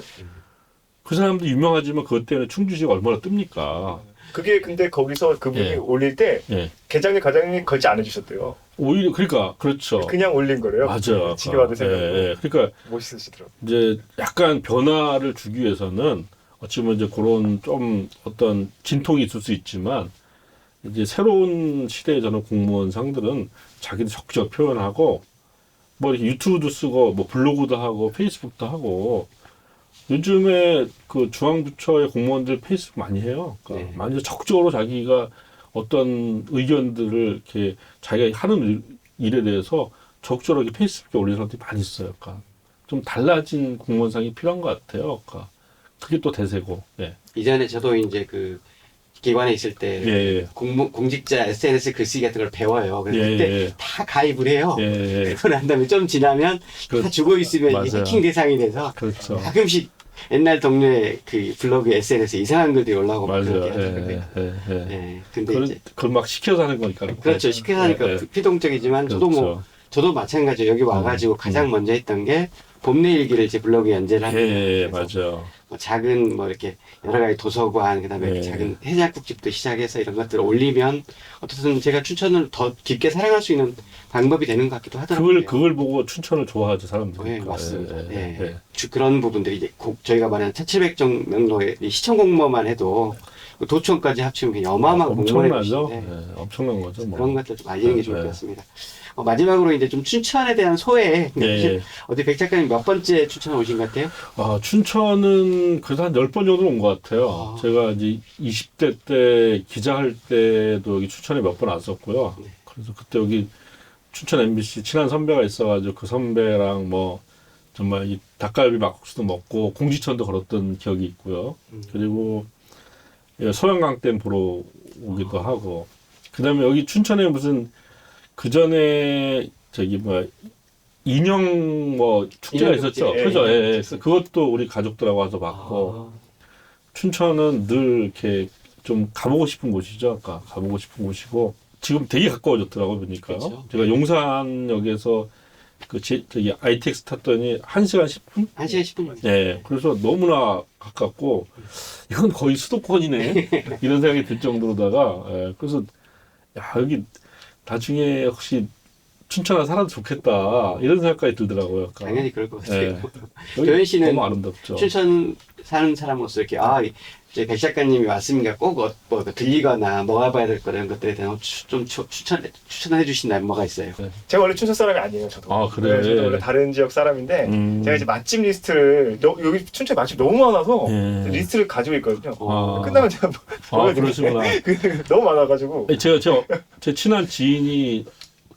그 사람도 유명하지만 그것 때문에 충주시가 얼마나 뜹니까? 그게 근데 거기서 그분이 예. 올릴 때 예. 계장님 과장님 걸지 않으셨대요. 오히려 그러니까 그렇죠. 그냥 올린 거래요. 맞아. 지켜받을 생각으로. 예. 그러니까 멋있으시더라고요. 이제 약간 변화를 주기 위해서는 어찌 보면 이제 그런 좀 어떤 진통이 있을 수 있지만 이제 새로운 시대에 저는 공무원 상들은 자기도 적극 표현하고 뭐 이렇게 유튜브도 쓰고 뭐 블로그도 하고 페이스북도 하고 요즘에 그 중앙부처의 공무원들 페이스북 많이 해요. 그러니까 네. 많이 적극적으로 자기가 어떤 의견들을 이렇게 자기가 하는 일에 대해서 적극적으로 이렇게 페이스북에 올리는 사람들이 많이 있어요. 그러니까 좀 달라진 공무원상이 필요한 것 같아요. 그러니까 그게 또 대세고. 예. 이전에 저도 이제 그 기관에 있을 때 예. 공직자 SNS 글쓰기 같은 걸 배워요. 그래서 예, 그때 예. 다 가입을 해요. 예. 예. 그러고 난 다음에 좀 지나면 다 죽어 있으면 이게 맞아요. 해킹 대상이 돼서 그렇죠. 가끔씩 옛날 동료의 그 블로그 SNS에 이상한 글들이 올라오고 막 맞아요. 그렇게 예. 하더라고요. 예. 네, 근데 그걸, 이제 그걸 막 시켜서 하는 거니까. 그렇죠. 시켜서 하니까 예, 예. 피동적이지만 그렇죠. 저도 마찬가지로 여기 와가지고 가장 먼저 했던 게 봄내 일기를 제 블로그에 연재를 합니다. 예, 그래서 맞아요. 뭐 작은 뭐 이렇게 여러 가지 도서관 그다음에 네. 이렇게 작은 해장국집도 시작해서 이런 것들을 올리면 어떻든 제가 춘천을 더 깊게 사랑할 수 있는 방법이 되는 것 같기도 하더라고요. 그걸 보고 춘천을 좋아하죠, 사람들이. 네, 맞습니다. 예, 예. 예. 그런 부분들이 이제 저희가 말하는 1,700정 명도의 이 시청 공무원만 해도 그 도청까지 합치면 그냥 어마어마한 공무원의 엄청나죠? 곳인데 예, 엄청난 거죠. 뭐. 그런 것들 좀 알리는 게 좋을 예. 것 같습니다. 마지막으로 이제 좀 춘천에 대한 소회. 예. 어디 백 작가님 몇 번째 춘천 오신 것 같아요? 아, 춘천은 그래서 한 10번 정도 온 것 같아요. 아. 제가 이제 20대 때 기자할 때도 여기 춘천에 몇 번 왔었고요. 네. 그래서 그때 여기 춘천 MBC 친한 선배가 있어가지고 그 선배랑 뭐 정말 이 닭갈비 막국수도 먹고 공지천도 걸었던 기억이 있고요. 그리고 예, 소양강댐 보러 오기도 하고. 그 다음에 여기 춘천에 무슨 그 전에 저기 뭐 인형 뭐 축제가 인형축제, 있었죠. 예, 그죠? 예, 예. 인형축제. 그것도 우리 가족들하고 와서 봤고. 춘천은 늘 이렇게 좀 가보고 싶은 곳이죠. 아까 가보고 싶은 곳이고 지금 되게 가까워졌더라고요. 보니까 그렇죠. 제가 용산역에서 저기 ITX 탔더니 1시간 10분? 1시간 10분. 예. 그래서 너무나 가깝고 이건 거의 수도권이네. 이런 생각이 들 정도로다가 예. 그래서 야 여기 나중에 혹시 춘천에 살아도 좋겠다 이런 생각까지 들더라고요. 아까. 당연히 그럴 것 같아요. 예. 여기 도현 씨는 너무 아름답죠. 춘천 사는 사람으로서 이렇게 이제 백 작가님이 왔으니까 꼭 뭐 들리거나 먹어봐야 될 거라는 것들에 대한 좀 추천해 주신다면 뭐가 있어요? 제가 원래 춘천 사람이 아니에요, 저도. 아, 그래? 네, 저도 원래 다른 지역 사람인데 제가 이제 맛집 리스트를 여기 춘천에 맛집 너무 많아서 예. 리스트를 가지고 있거든요. 아. 끝나면 제가 그러시구나. 너무 많아가지고. 제 친한 지인이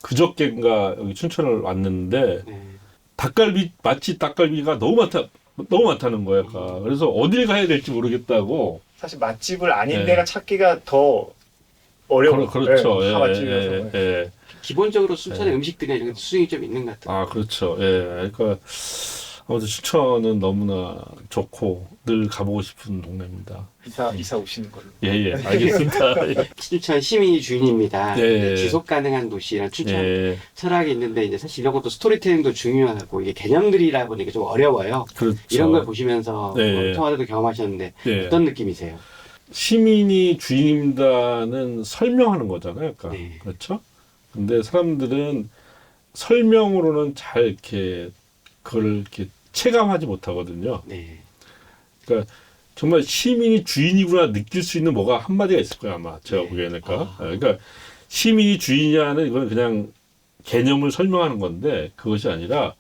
그저께인가 여기 춘천을 왔는데 네. 맛집 닭갈비가 너무 많다는 거예요. 그래서 어딜 가야 될지 모르겠다고. 사실 맛집을 아닌 네. 데가 찾기가 더 어려워. 그렇죠. 다 맛집이어서. 예. 기본적으로 춘천의 음식들이 이런 수익이 좀 있는 것 같아요. 아, 그렇죠. 예. 그러니까 아무튼 춘천은 너무나 좋고 늘 가보고 싶은 동네입니다. 이사 오시는 걸로. 예, 알겠습니다. 예. 춘천 시민이 주인입니다. 예. 지속 가능한 도시란 춘천 예, 철학이 있는데 이제 사실 이런 것도 스토리텔링도 중요하고 이게 개념들이라 보니까 좀 어려워요. 그렇죠. 이런 걸 보시면서 예. 청와대도 경험하셨는데 예. 어떤 느낌이세요? 시민이 주인입니다는 설명하는 거잖아요. 그러니까. 네. 그렇죠? 근데 사람들은 설명으로는 잘 이렇게 그걸 이렇게 체감하지 못하거든요. 네. 그러니까 정말 시민이 주인이구나 느낄 수 있는 뭐가 한마디가 있을 거예요, 아마. 제가 네. 보기에는. 그러니까. 아. 그러니까 시민이 주인이냐는 이건 그냥 개념을 설명하는 건데 그것이 아니라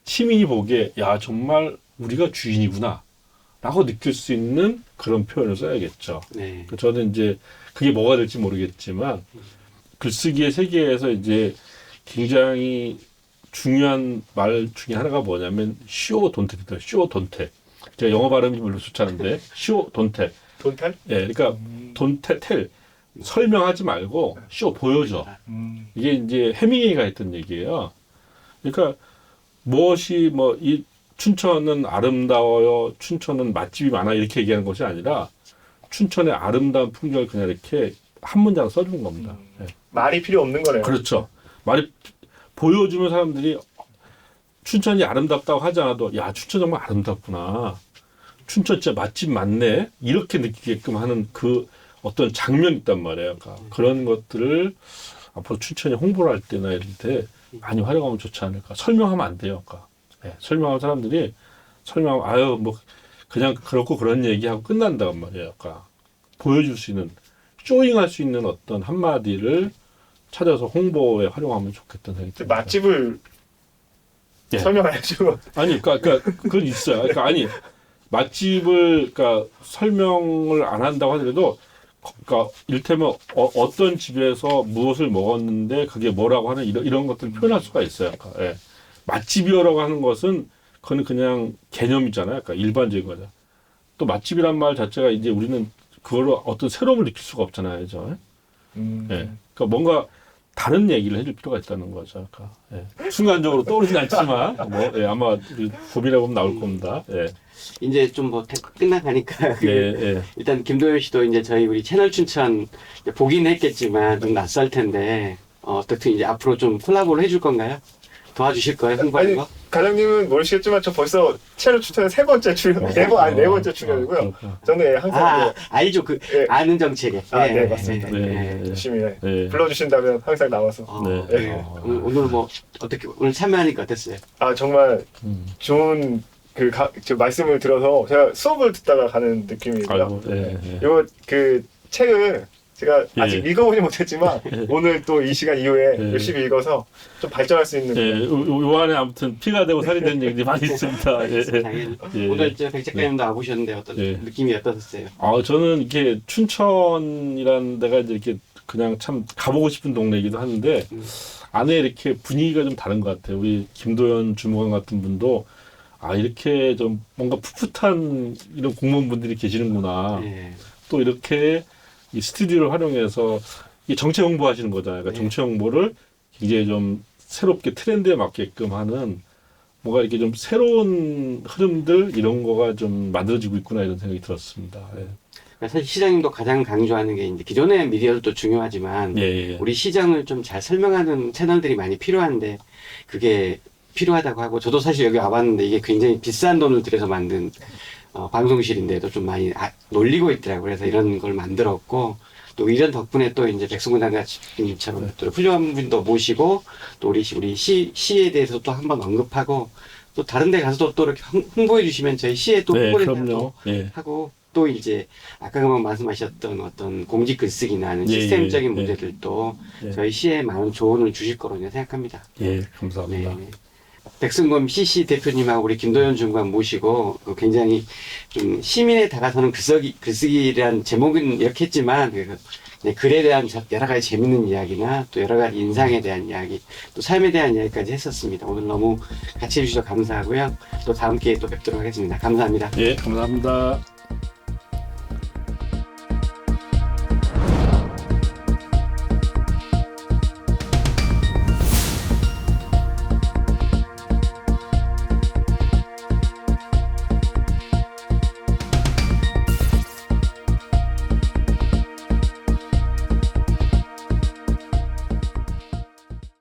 시민이 보기에 야, 정말 우리가 주인이구나 라고 느낄 수 있는 그런 표현을 써야겠죠. 네. 저는 이제 그게 뭐가 될지 모르겠지만 글쓰기의 세계에서 이제 굉장히 중요한 말 중에 하나가 뭐냐면 쇼 돈텍입니다. 쇼 돈텍. 제가 영어 발음이 별로 좋지 않은데 쇼 돈텍. 돈탈? 예, 그러니까 돈텍 텔 설명하지 말고 쇼 보여줘. 이게 이제 해밍웨이가 했던 얘기예요. 그러니까 무엇이 뭐 이 춘천은 아름다워요. 춘천은 맛집이 많아 이렇게 얘기하는 것이 아니라 춘천의 아름다운 풍경을 그냥 이렇게 한 문장 써준 겁니다. 예. 말이 필요 없는 거네요. 그렇죠. 말이 보여주면 사람들이 춘천이 아름답다고 하지 않아도 야, 춘천 정말 아름답구나. 춘천 진짜 맛집 많네. 이렇게 느끼게끔 하는 그 어떤 장면이 있단 말이에요. 그러니까 그런 것들을 앞으로 춘천이 홍보를 할 때나 이럴 때 많이 활용하면 좋지 않을까. 설명하면 안 돼요. 그러니까. 네, 설명하면 사람들이 설명하면 아유 뭐 그냥 그렇고 그런 얘기하고 끝난단 말이에요. 그러니까 보여줄 수 있는 쇼잉할 수 있는 어떤 한마디를 찾아서 홍보에 활용하면 좋겠다는 생각이 듭니다. 맛집을 예. 설명해야죠. 아니, 그러니까 그건 있어요. 그러니까 아니 맛집을 그러니까 설명을 안 한다고 하더라도 그러니까 일테면 어떤 집에서 무엇을 먹었는데 그게 뭐라고 하는 이런 것들을 표현할 수가 있어요. 그러니까, 예. 맛집이라고 하는 것은 그건 그냥 개념이잖아요. 그러니까 일반적인 거죠. 또 맛집이란 말 자체가 이제 우리는 그걸로 어떤 새로움을 느낄 수가 없잖아요. 그죠? 예. 그러니까 뭔가 다른 얘기를 해줄 필요가 있다는 거죠. 그러니까, 예. 순간적으로 떠오르진 않지만 뭐, 예, 아마 우리 고민해 보면 나올 겁니다. 예. 이제 좀 뭐 끝나가니까 예, 예. 일단 김도현 씨도 이제 저희 우리 채널 춘천 이제 보긴 했겠지만 좀 낯설 텐데 어떻게 이제 앞으로 좀 콜라보를 해줄 건가요? 도와주실 거예요? 홍보하는 아니, 거? 과장님은 모르시겠지만 저 벌써 채널 추천의 3번째 출연, 네 번째 출연이고요. 저는 항상 이제 알죠. 예. 아는 정책에. 네, 맞습니다. 네. 열심히 네. 불러주신다면 항상 나와서. 네. 오늘 뭐 어떻게 오늘 참여하니까 어땠어요? 정말 좋은 저 말씀을 들어서 제가 수업을 듣다가 가는 느낌이고요. 아이고, 예, 예. 이거 책을 제가 아직 예. 읽어보지 못했지만 오늘 또 이 시간 이후에 예. 열심히 읽어서 좀 발전할 수 있는. 예, 요 안에 아무튼 피가 되고 살이 되는 얘기들이 많이 있습니다. 예, 당연히. 예. 오늘 저 백 작가님도 와보셨는데 어떤 예. 느낌이 어떠셨어요? 저는 이렇게 춘천이라는 데가 이제 이렇게 그냥 참 가보고 싶은 동네이기도 하는데 안에 이렇게 분위기가 좀 다른 것 같아요. 우리 김도연 주무관 같은 분도 이렇게 좀 뭔가 풋풋한 이런 공무원분들이 계시는구나. 예. 또 이렇게 이 스튜디오를 활용해서 이 정책 홍보하시는 거잖아요. 그러니까 네. 정책 홍보를 굉장히 좀 새롭게 트렌드에 맞게끔 하는 뭔가 이렇게 좀 새로운 흐름들 이런 거가 좀 만들어지고 있구나 이런 생각이 들었습니다. 예. 사실 시장님도 가장 강조하는 게 이제 기존의 미디어도 중요하지만 예. 우리 시장을 좀 잘 설명하는 채널들이 많이 필요한데 그게 필요하다고 하고 저도 사실 여기 와봤는데 이게 굉장히 비싼 돈을 들여서 만든 방송실인데도 좀 많이 놀리고 있더라고요. 그래서 이런 걸 만들었고 또 이런 덕분에 또 이제 백승훈 장관님처럼 또 훌륭한 분도 모시고 또 우리 시에 대해서 또 한번 언급하고 또 다른 데 가서도 또 이렇게 홍보해 주시면 저희 시에 또 네, 홍보를 그럼요. 예. 하고 또 이제 아까 말씀하셨던 어떤 공직 글쓰기나 하는 예, 시스템적인 예, 문제들도 예. 저희 시에 많은 조언을 주실 거로 생각합니다. 예, 감사합니다. 네. 백승범 CC 대표님하고 우리 김도현 중관 모시고 굉장히 좀 시민에 다가서는 글쓰기라는 제목은 이렇게 했지만 글에 대한 여러 가지 재밌는 이야기나 또 여러 가지 인상에 대한 이야기 또 삶에 대한 이야기까지 했었습니다. 오늘 너무 같이 해주셔서 감사하고요. 또 다음 기회에 또 뵙도록 하겠습니다. 감사합니다. 예, 감사합니다.